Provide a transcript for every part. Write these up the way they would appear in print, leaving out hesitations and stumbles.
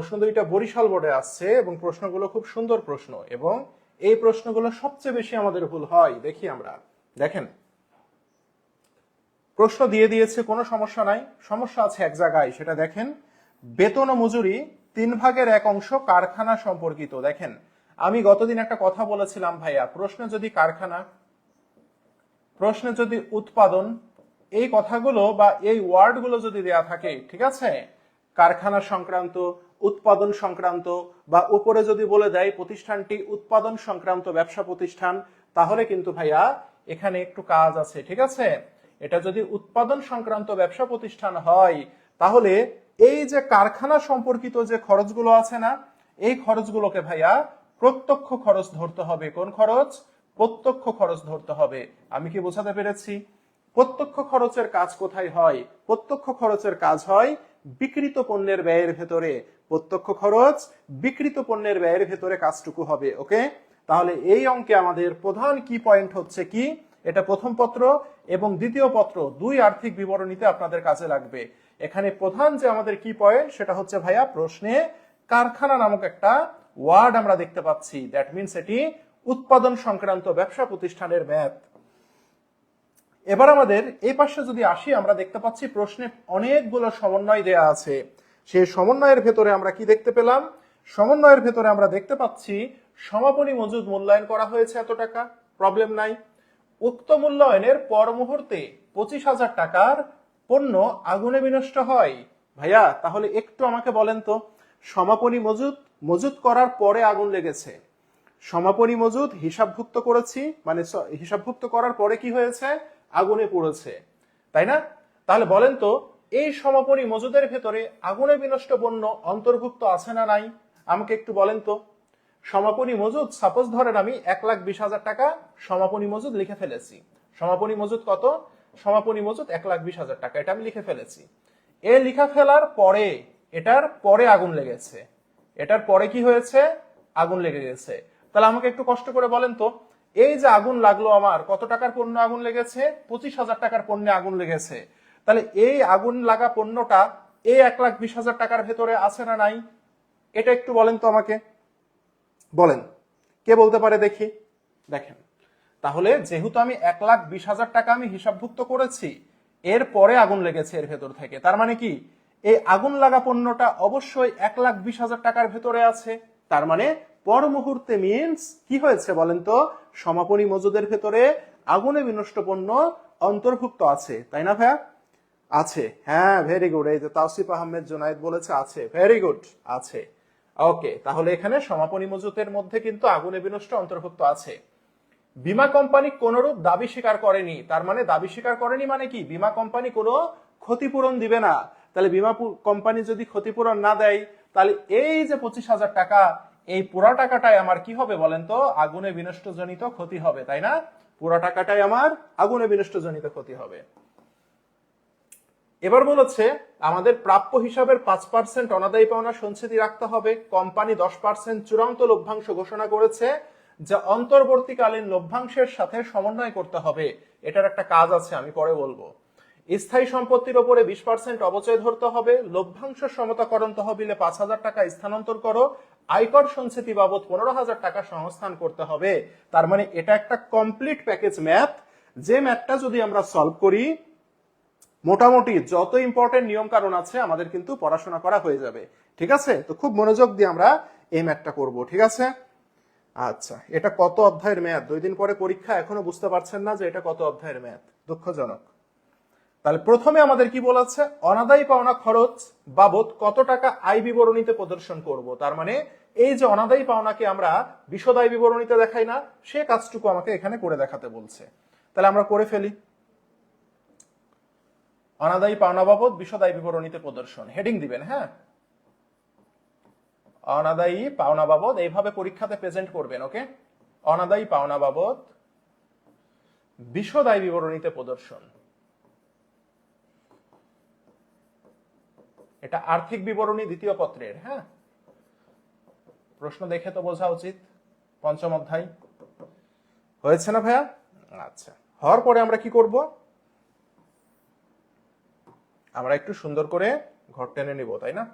প্রশ্ন দুইটা বরিশাল বোর্ডে আসছে এবং প্রশ্নগুলো খুব সুন্দর প্রশ্ন এবং এই প্রশ্নগুলো সবচেয়ে বেশি আমাদের ভুল হয়। দেখি আমরা, দেখেন প্রশ্ন দিয়ে দিয়েছে, কোনো সমস্যা নাই, সমস্যা আছে এক জায়গায়, সেটা দেখেন বেতন ও মজুরি 1/3 কারখানা সম্পর্কিত। দেখেন আমি গতদিন একটা কথা বলেছিলাম ভাইয়া, প্রশ্নে যদি কারখানা, প্রশ্নে যদি উৎপাদন, এই কথাগুলো বা এই ওয়ার্ডগুলো যদি দেয়া থাকে, ঠিক আছে, কারখানা সংক্রান্ত, উৎপাদন সংক্রান্ত, বা উপরে যদি বলে দেয় প্রতিষ্ঠানটি উৎপাদন সংক্রান্ত ব্যবসা প্রতিষ্ঠান, তাহলে কিন্তু ভাইয়া এখানে একটু কাজ আছে। ঠিক আছে, এটা যদি উৎপাদন সংক্রান্ত ব্যবসা প্রতিষ্ঠান হয় তাহলে এই যে কারখানা সম্পর্কিত যে খরচগুলো আছে না, এই খরচগুলোকে ভাইয়া প্রত্যক্ষ খরচ ধরতে হবে। কোন খরচ? প্রত্যক্ষ খরচ ধরতে হবে। আমি কি বোঝাতে পেরেছি? প্রত্যক্ষ খরচের কাজ কোথায় হয়? প্রত্যক্ষ খরচের কাজ হয় বিক্রিত পণ্যের ব্যয়ের ভেতরে। প্রত্যক্ষ খরচ বিক্রিত পণ্যের ব্যয়ের ভেতরে কাজটুকু হবে। ওকে, তাহলে এই অঙ্কে আমাদের প্রধান কি পয়েন্ট হচ্ছে কি, এটা প্রথম পত্র এবং দ্বিতীয় পত্র দুই আর্থিক বিবরণীতে আপনাদের কাজে লাগবে। এখানে প্রধান যে আমাদের কি পয়েন্ট সেটা হচ্ছে ভাইয়া, প্রশ্নে কারখানা নামক একটা ওয়ার্ড আমরা দেখতে পাচ্ছি, দ্যাট মিনস এটি উৎপাদন সংক্রান্ত ব্যবসা প্রতিষ্ঠানের ম্যাথ। এবার আমাদের এই পাশে যদি আসি, আমরা দেখতে পাচ্ছি প্রশ্নে অনেকগুলো সমন্বয় দেয়া আছে। সেই সমন্বয়ের ভেতরে আমরা কি দেখতে পেলাম? সমন্বয়ের ভেতরে আমরা দেখতে পাচ্ছি সমাপনী মজুদ মূল্যায়ন করা হয়েছে এত টাকা, প্রবলেম নাই। উক্ত মূল্যায়নের পর মুহূর্তে 25,000 টাকার পণ্য আগুনে বিনষ্ট হয়। ভাইয়া তাহলে একটু আমাকে বলেন তো, সমাপনী মজুদ মজুদ করার পরে আগুন লেগেছে, সমাপনী মজুদ হিসাবভুক্ত করেছি, মানে হিসাবভুক্ত করার পরে কি হয়েছে? আগুনে পড়েছে, তাই না? তাহলে বলেন তো, এই সমাপনী মজুদের ভেতরে আগুনে বিনষ্ট পণ্য অন্তর্ভুক্ত আছে না নাই? আমাকে একটু বলেন তো। সমাপনী মজুদ, সাপোজ ধরেন আমি 1,20,000 টাকা সমাপনী মজুদ লিখে ফেলেছি। সমাপনী মজুদ কত? সমাপনী মজুদ 1,20,000 টাকা, এটা আমি লিখে ফেলেছি। এ লিখা ফেলার পরে এটার পরে আগুন লেগেছে, এটার পরে কি হয়েছে? আগুন লেগে গেছে। তাহলে আমাকে একটু কষ্ট করে বলেন তো, এই যে আগুন লাগলো, আমার কত টাকার পণ্য আগুন লেগেছে? 25,000 টাকার পণ্যে আগুন লেগেছে। তাহলে এই আগুন লাগা পণ্যটা এই 1,20,000 টাকার ভেতরে আছে না নাই? এটা একটু বলেন তো আমাকে, বলেন কে বলতে পারে দেখি। দেখেন, তাহলে যেহেতু আমি 1,20,000 টাকা আমি হিসাবভুক্ত করেছি, এর পরে আগুন লেগেছে এর ভেতর থেকে, তার মানে কি এই আগুন লাগা পণ্যটা অবশ্যই 1,20,000 টাকার ভেতরে আছে। তার মানে পর মুহূর্তে মিনস কি হয়েছে বলেন তো? সমাপনী মজুদের ভেতরে আগুনে বিনষ্ট পণ্য অন্তর্ভুক্ত আছে, তাই না ভাইয়া? আছে, হ্যাঁ, ভেরি গুড। এই যে তাওসিফ আহমেদ জুনায়েদ বলেছে আছে, ভেরি গুড, আছে। ওকে, তাহলে এখানে সমাপনী মজুতের মধ্যে কিন্তু আগুনে বিনষ্ট অন্তর্ভুক্ত আছে। বীমা কোম্পানি কোনরূপ দাবি স্বীকার করেনি, তার মানে দাবি স্বীকার করেনি মানে কি? বীমা কোম্পানি কোনো ক্ষতিপূরণ দিবে না। তাহলে বীমা কোম্পানি যদি ক্ষতিপূরণ না দেয়, তাহলে এই যে 25,000 টাকা, এই পুরা টাকাটাই আমার কি হবে বলেন তো? আগুনে বিনষ্ট জনিত ক্ষতি হবে, তাই না? পুরা টাকাটাই আমার আগুনে বিনষ্ট জনিত ক্ষতি হবে। এবার বলেছে আমাদের প্রাপ্য হিসাবের 5% অনাদায়ী পাওনা সঞ্চিতি রাখতে হবে। কোম্পানি 10% চূড়ান্ত লভ্যাংশ ঘোষণা করেছে, যা অন্তর্বর্তীকালীন লভ্যাংশের সাথে সমন্বয় করতে হবে। এটার একটা কাজ আছে, আমি পরে বলবো। স্থায়ী সম্পত্তির উপরে 20% অবচয় ধরতে হবে। লভ্যাংশ সমতাকরণ তহবিলে 5,000 টাকা স্থানান্তর করো। আয়কর সঞ্চিতি বাবদ 15,000 টাকা সংস্থান করতে হবে। তার মানে এটা একটা কমপ্লিট প্যাকেজ ম্যাথ, যে ম্যাথটা যদি আমরা সলভ করি, মোটামুটি যত ইম্পর্টেন্ট নিয়ম কারণ আছে আমাদের কিন্তু পড়াশোনা করা হয়ে যাবে। ঠিক আছে, তো খুব মনোযোগ দিয়ে আমরা এই ম্যাথটা করব। ঠিক আছে, আচ্ছা, এটা কত অধ্যায়ের ম্যাথ? 2 দিন পরে পরীক্ষা, এখনো বুঝতে পারছেন না যে এটা কত অধ্যায়ের ম্যাথ? দুঃখজনক। তাহলে প্রথমে আমাদের কি বলেছে? অনাদায়ী পাওনা খরচ বাবদ কত টাকা আয় বিবরণীতে প্রদর্শন করব। তার মানে এই যে অনাদায়ী পাওনাকে আমরা বিশদ আয় বিবরণীতে দেখাই না, সে কাজটুকু আমাকে এখানে করে দেখাতে বলছে। তাহলে আমরা করে ফেলি। অনাদায়ী পাওনা বাবদ বিশদ আয় বিবরণীতে প্রদর্শন, হেডিং দিবেন, হ্যাঁ, অনাদায়ী পাওনা বাবদ, এইভাবে পরীক্ষাতে প্রেজেন্ট করবেন। ওকে, অনাদায়ী পাওনা বাবদ বিশদ আয় বিবরণীতে প্রদর্শন। এটা আর্থিক বিবরণী দ্বিতীয় পত্রের, হ্যাঁ, প্রশ্ন দেখে তো বোঝা উচিত। 5ম অধ্যায় হয়েছে না ভাইয়া? আচ্ছা, হওয়ার পরে আমরা কি করব? আমরা একটু সুন্দর করে ঘর টেনে নিব, তাই না?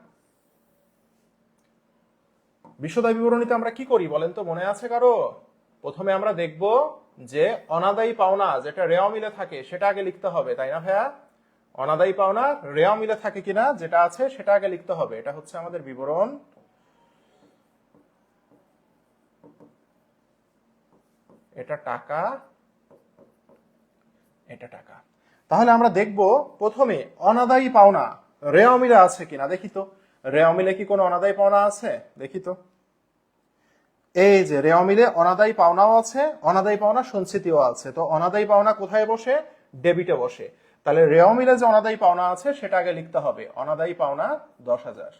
বিশদায় বিবরণীতে আমরা কি করি বলেন তো, মনে আছে কারো? প্রথমে আমরা দেখব যে অনাদায়ী পাওনা যেটা রেওয়া মিলে থাকে সেটা আগে লিখতে হবে, তাই না ভাইয়া? অনাদায়ী পাওনা রেওয়া মিলে থাকে কিনা যেটা আছে সেটা আগে লিখতে হবে। এটা হচ্ছে আমাদের বিবরণ। এটা টাকা, এটা টাকা। তাহলে আমরা দেখব প্রথমে অনাদায়ী পাওনা রেওয়া মিলে আছে কিনা। দেখি তো রেওয়া মিলে কি কোনো অনাদায়ী পাওনা আছে, দেখি তো। এই যে রেওয়া মিলে অনাদায়ী পাওনাও আছে, অনাদায়ী পাওনা সঞ্চিতিও আছে। তো অনাদায়ী পাওনা কোথায় বসে? ডেবিটে বসে। তাহলে রেওয়া মিলে যে অনাদায়ী পাওনা আছে সেটা আগে লিখতে হবে। অনাদায়ী পাওনা 10,000,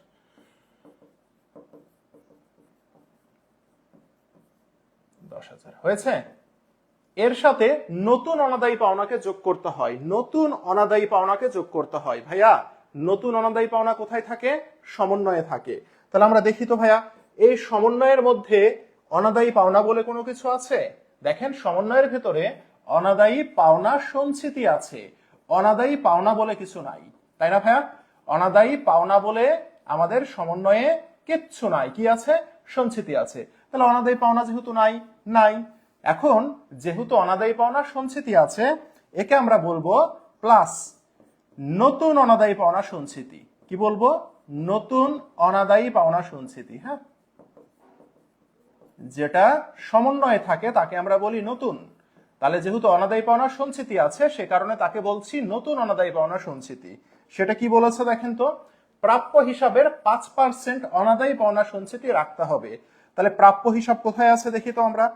10,000 হয়েছে। এর সাথে নতুন অনাদায়ী পাওনাকে যোগ করতে হয়। নতুন অনাদায়ী পাওনাকে যোগ করতে হয়। ভাইয়া নতুন অনাদায়ী পাওনা কোথায় থাকে? সমন্বয়ে থাকে। তাহলে আমরা দেখি তো ভাইয়া, এই সমন্বয়ের মধ্যে অনাদায়ী পাওনা বলে কোনো কিছু আছে? দেখেন সমন্বয়ের ভেতরে অনাদায়ী পাওনা সঞ্চিতি আছে, অনাদায়ী পাওনা বলে কিছু নাই, তাই না ভাইয়া? অনাদায়ী পাওনা বলে আমাদের সমন্বয়ে কিচ্ছু নাই। কি আছে? সঞ্চিতি আছে। তাহলে অনাদায়ী পাওনা যেহেতু নাই, নাই। এখন যেহেতু অনাদায়ী পাওনা সঞ্চিতি আছে, একে আমরা বলবো প্লাস নতুন অনাদায়ী পাওনা সঞ্চিতি। কি বলবো? নতুন অনাদায়ী পাওনা সঞ্চিতি। হ্যাঁ, যেটা সমন্বয়ে থাকে তাকে আমরা বলি নতুন। তাহলে যেহেতু অনাদায়ী পাওনা সঞ্চিতি আছে সে কারণে তাকে বলছি নতুন অনাদায়ী পাওনা সঞ্চিতি। সেটা কি বলেছে দেখেন তো, প্রাপ্য হিসাবের 5% অনাদায়ী পাওনা সঞ্চিতি রাখতে হবে। তাহলে প্রাপ্য হিসাব কোথায় আছে দেখি তো আমরা।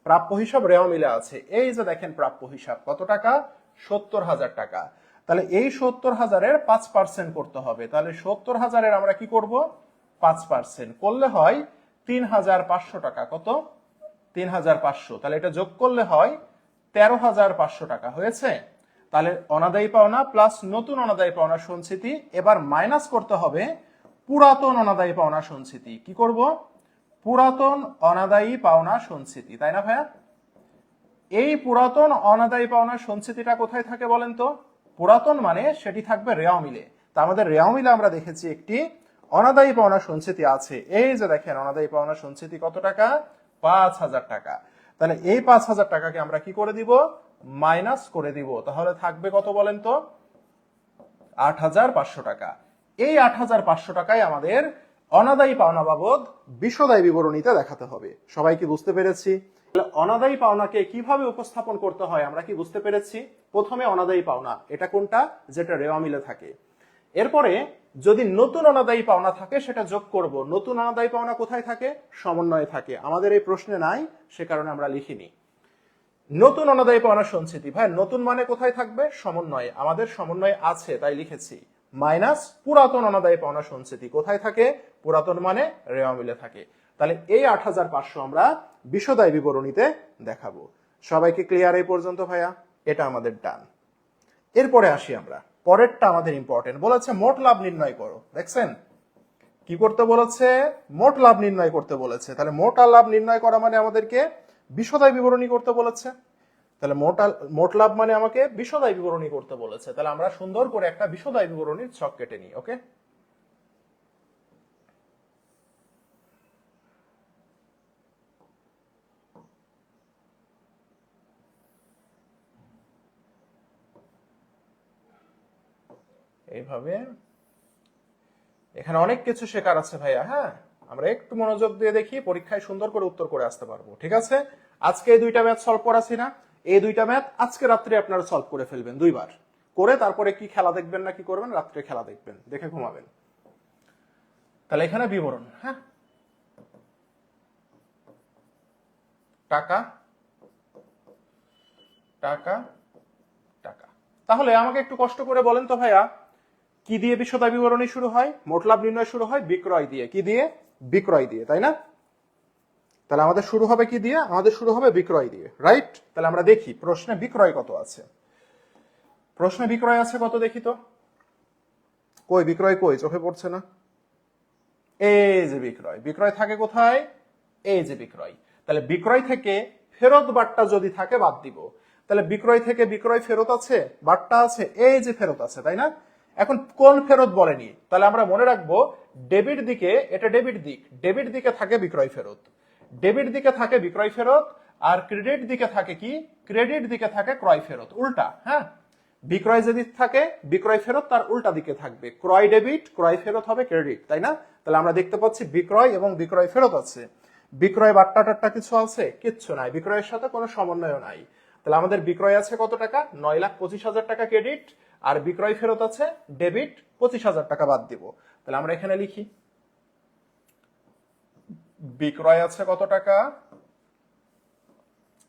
প্রাপ্য হিসাব রেওয়া মিলে আছে। এই যে দেখেন প্রাপ্য হিসাব কত টাকা? 70,000 টাকা। তাহলে এই 70,000-এর 5% করতে হবে। তাহলে 70,000-এর আমরা কি করব? 5% করলে হয় 3,500 টাকা। কত? 3,500। তাহলে এটা যোগ করলে হয় 13,500 টাকা। হয়েছে? তাহলে অনাদায়ী পাওনা প্লাস নতুন অনাদায়ী পাওনা সঞ্চিতি। এবার মাইনাস করতে হবে পুরাতন অনাদায়ী পাওনা সঞ্চিতি। কি করব? পুরাতন অনাদায়ী পাওনা সঞ্চিতি, তাই না ভাইয়া? এই পুরাতন অনাদায়ী পাওনা সঞ্চিতিটা কোথায় থাকে বলেন তো? পুরাতন মানে সেটি থাকবে রেওয়া মিলে। তা আমাদের রেওয়া মিলে আমরা দেখেছি একটি অনাদায়ী পাওনা সঞ্চিতি আছে। এই যে দেখেন অনাদায়ী পাওনা সঞ্চিতি কত টাকা? 5,000 টাকা। তাহলে এই 5,000 টাকাকে আমরা কি করে দিব? মাইনাস করে দিব। তাহলে থাকবে কত বলেন তো? 8,500 টাকা। এই 8,500 টাকায় আমাদের অনাদায়ী পাওনা বাবদ বিশদায় বিবরণীতে দেখাতে হবে। সবাই কি বুঝতে পেরেছি? অনাদায়ী পাওনাকে কিভাবে উপস্থাপন করতে হয় আমরা কি বুঝতে পেরেছি? প্রথমে অনাদায়ী পাওনা, এটা কোনটা? যেটা রেওয়া মিলে থাকে। এরপরে যদি নতুন অনাদায়ী পাওনা থাকে সেটা যোগ করব। নতুন অনাদায়ী পাওনা কোথায় থাকে? সমন্বয়ে থাকে। আমাদের এই প্রশ্নে নাই, সে কারণে আমরা লিখিনি। নতুন অনাদায়ী পাওনা সঞ্চিতি, ভাই নতুন মানে কোথায় থাকবে? সমন্বয়ে। আমাদের সমন্বয়ে আছে তাই লিখেছি। মাইনাস পুরাতন অনাদায়ী পাওনা সঞ্চিতি কোথায় থাকে? পুরাতন মানে রেওয়া মিলে থাকে। তাহলে এই 8,500 আমরা বিশদায় বিবরণীতে দেখাবো। সবাইকে ক্লিয়ার এই পর্যন্ত ভাইয়া? এটা আমাদের ডান। এরপরে আসি আমরা, পরেরটা আমাদের ইম্পর্টেন্ট। বলেছে মোট লাভ নির্ণয় করো। দেখছেন কি করতে বলেছে? মোট লাভ নির্ণয় করতে বলেছে। তাহলে মোট লাভ নির্ণয় করা মানে আমাদেরকে বিশদায় বিবরণী করতে বলেছে। তাহলে মোট লাভ মানে আমাকে বিশদায় বিবরণী করতে বলেছে। তাহলে আমরা সুন্দর করে একটা বিশদায় বিবরণীর ছক কেটে নিই। ওকে, এইভাবে। এখানে অনেক কিছু শেখার আছে ভাইয়া। হ্যাঁ, আমরা একটু মনোযোগ দিয়ে দেখি, পরীক্ষায় সুন্দর করে উত্তর করে আসতে পারবো। ঠিক আছে? আজকে এই দুইটা ম্যাথ সলভ করাছি না? এই দুইটা ম্যাথ আজকে রাত্রে আপনারা সলভ করে ফেলবেন দুইবার করে। তারপরে কি খেলা দেখবেন না কি করবেন? রাত্রে খেলা দেখবেন, দেখে ঘুমাবেন। তাহলে এখানে বিবরণ। হ্যাঁ, টাকা টাকা টাকা। তাহলে আমাকে একটু কষ্ট করে বলেন তো ভাইয়া, কি দিয়ে বিশদায় বিবরণী শুরু হয়? মোট লাভ নির্ণয় শুরু হয় বিক্রয় দিয়ে। কি দিয়ে? বিক্রয় দিয়ে, তাই না? তাহলে আমাদের শুরু হবে কি দিয়ে? আমাদের শুরু হবে বিক্রয় দিয়ে, রাইট? তাহলে আমরা দেখি প্রশ্নে বিক্রয় কত আছে। প্রশ্নে বিক্রয় আছে কত দেখি তো। কই বিক্রয়? কই চোখে পড়ছে না। এই যে বিক্রয়। বিক্রয় থাকে কোথায়? এই যে বিক্রয়। তাহলে বিক্রয় থেকে ফেরত বার্তা যদি থাকে বাদ দিব। তাহলে বিক্রয় থেকে বিক্রয় ফেরত আছে, বার্তা আছে, এই যে ফেরত আছে, তাই না? এখন কোন ফেরত বলেনি, তাহলে আমরা মনে রাখবো ডেবিট দিকে, এটা ডেবিট দিক, ডেবিট দিকে থাকে বিক্রয় ফেরত, ডেবিট দিকে থাকে বিক্রয় ফেরত, আর ক্রেডিট দিকে থাকে কি, ক্রেডিট দিকে থাকে ক্রয় ফেরত, উল্টা। হ্যাঁ, বিক্রয় যেদিক থাকে বিক্রয় ফেরত তার উল্টা দিকে থাকবে, ক্রয় ডেবিট, ক্রয় ফেরত হবে ক্রেডিট, তাই না? তাহলে আমরা দেখতে পাচ্ছি বিক্রয় এবং বিক্রয় ফেরত আছে। বিক্রয় বাট্টা টাট্টা কিছু আছে? কিচ্ছু নাই, বিক্রয়ের সাথে কোনো সমন্বয় নাই। তাহলে আমাদের বিক্রয় আছে কত টাকা? 9,25,000 টাকা ক্রেডিট, আর বিক্রয় ফেরত আছে ডেবিট 25,000 টাকা বাদ দিব। তাহলে আমরা এখানে লিখি বিক্রয় আছে কত টাকা?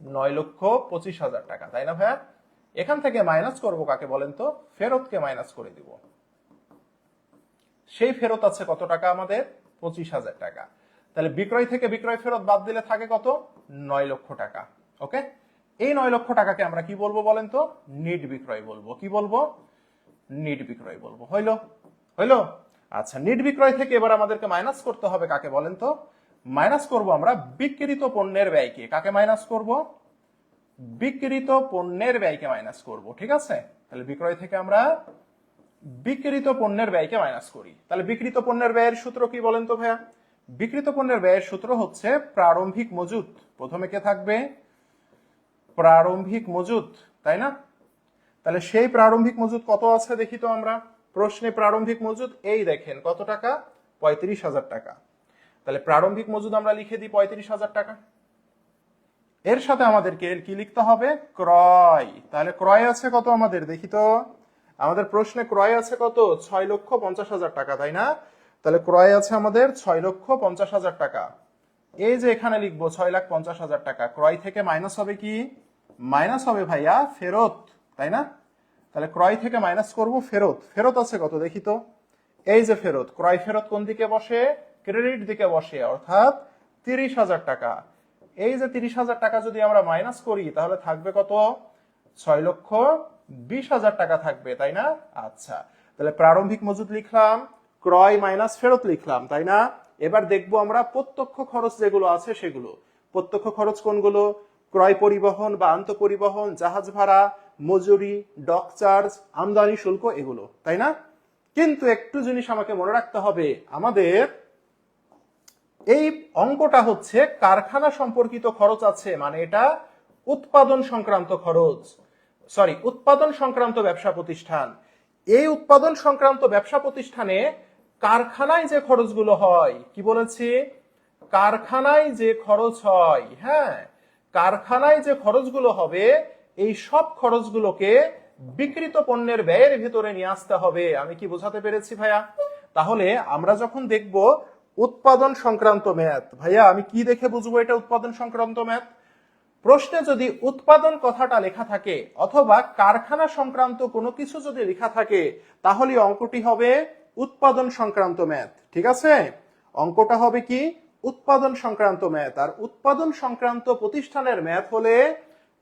9,25,000 টাকা, তাই না ভাইয়া? এখান থেকে মাইনাস করব কাকে বলেন তো? ফেরতকে মাইনাস করে দিব। সেই ফেরত আছে কত টাকা আমাদের? 25,000 টাকা। তাহলে বিক্রয় থেকে বিক্রয় ফেরত বাদ দিলে থাকে কত? 9 লক্ষ টাকা। ওকে, এই 9 লক্ষ টাকাকে আমরা কি বলবো বলেন তো? নিট বিক্রয় বলবো। কি বলবো? নিট বিক্রয় বলবো। হইলো? হইলো? আচ্ছা, নিট বিক্রয় থেকে এবার আমাদেরকে মাইনাস করতে হবে কাকে বলেন তো? মাইনাস করব আমরা বিক্রিত পণ্যের ব্যয়কে। কাকে মাইনাস করব? বিক্রিত পণ্যের ব্যয়কে মাইনাস করব। ঠিক আছে, তাহলে বিক্রয় থেকে আমরা বিক্রিত পণ্যের ব্যয়কে মাইনাস করি। তাহলে বিক্রিত পণ্যের ব্যয়ের সূত্র কি বলেন তো ভাইয়া? বিক্রিত পণ্যের ব্যয়ের সূত্র হচ্ছে প্রারম্ভিক মজুত। প্রথমে কে থাকবে? প্রারম্ভিক মজুত, তাই না? তাহলে সেই প্রারম্ভিক মজুত কত আছে দেখি তো আমরা প্রশ্নে। প্রারম্ভিক মজুত এই দেখেন কত টাকা? 35,000 টাকা। তাহলে প্রারম্ভিক মজুদ আমরা লিখে দিই 35,000 টাকা। এর সাথে আমাদেরকে কি লিখতে হবে? ক্রয়। তাহলে ক্রয় আছে কত আমাদের দেখি তো? আমাদের প্রশ্নে ক্রয় আছে কত? 6,50,000 টাকা, তাই না? তাহলে ক্রয় আছে আমাদের 6,50,000 টাকা। এই যে এখানে লিখবো 6,50,000 টাকা। ক্রয় থেকে মাইনাস হবে কি? মাইনাস হবে ভাইয়া ফেরত, তাই না? তাহলে ক্রয় থেকে মাইনাস করব ফেরত। ফেরত আছে কত দেখি তো? এই যে ফেরত, ক্রয় ফেরত কোন দিকে বসে? ক্রেডিট দিকে বসে, অর্থাৎ 30,000 টাকা। এই যে 30,000 টাকা যদি আমরা মাইনাস করি তাহলে থাকবে কত? 6,20,000 টাকা থাকবে, তাই না? আচ্ছা, তাহলে প্রারম্ভিক মজুদ লিখলাম, ক্রয় মাইনাস ফেরত লিখলাম, তাই না? এবার দেখবো আমরা প্রত্যক্ষ খরচ যেগুলো আছে সেগুলো। প্রত্যক্ষ খরচ কোনগুলো? ক্রয় পরিবহন বা আন্ত পরিবহন, জাহাজ ভাড়া, মজুরি, ডক চার্জ, আমদানি শুল্ক, এগুলো, তাই না? কিন্তু একটু জিনিস আমাকে মনে রাখতে হবে, আমাদের এই অঙ্কটা হচ্ছে কারখানা সম্পর্কিত খরচ আছে, মানে এটা উৎপাদন সংক্রান্ত খরচ, সরি উৎপাদন সংক্রান্ত ব্যবসা প্রতিষ্ঠান। এই উৎপাদন সংক্রান্ত ব্যবসা প্রতিষ্ঠানে কারখানায় যে খরচগুলো হয়, কি বলেছি? কারখানায় যে খরচ হয়, হ্যাঁ, কারখানায় যে খরচগুলো হবে এই সব খরচগুলোকে বিক্রিত পণ্যের ব্যয়ের ভেতরে নিয়ে আসতে হবে। আমি কি বোঝাতে পেরেছি ভাইয়া? তাহলে আমরা যখন দেখব উৎপাদন সংক্রান্ত ম্যাথ, ভাইয়া আমি কি দেখে বুঝবো এটা উৎপাদন সংক্রান্ত ম্যাথ? প্রশ্নে যদি উৎপাদন কথাটা লেখা থাকে অথবা কারখানা সংক্রান্ত কোনো কিছু যদি লেখা থাকে তাহলে অঙ্কটি হবে উৎপাদন সংক্রান্ত ম্যাথ। ঠিক আছে, অঙ্কটা হবে কি? উৎপাদন সংক্রান্ত ম্যাথ। আর উৎপাদন সংক্রান্ত প্রতিষ্ঠানের ম্যাথ হলে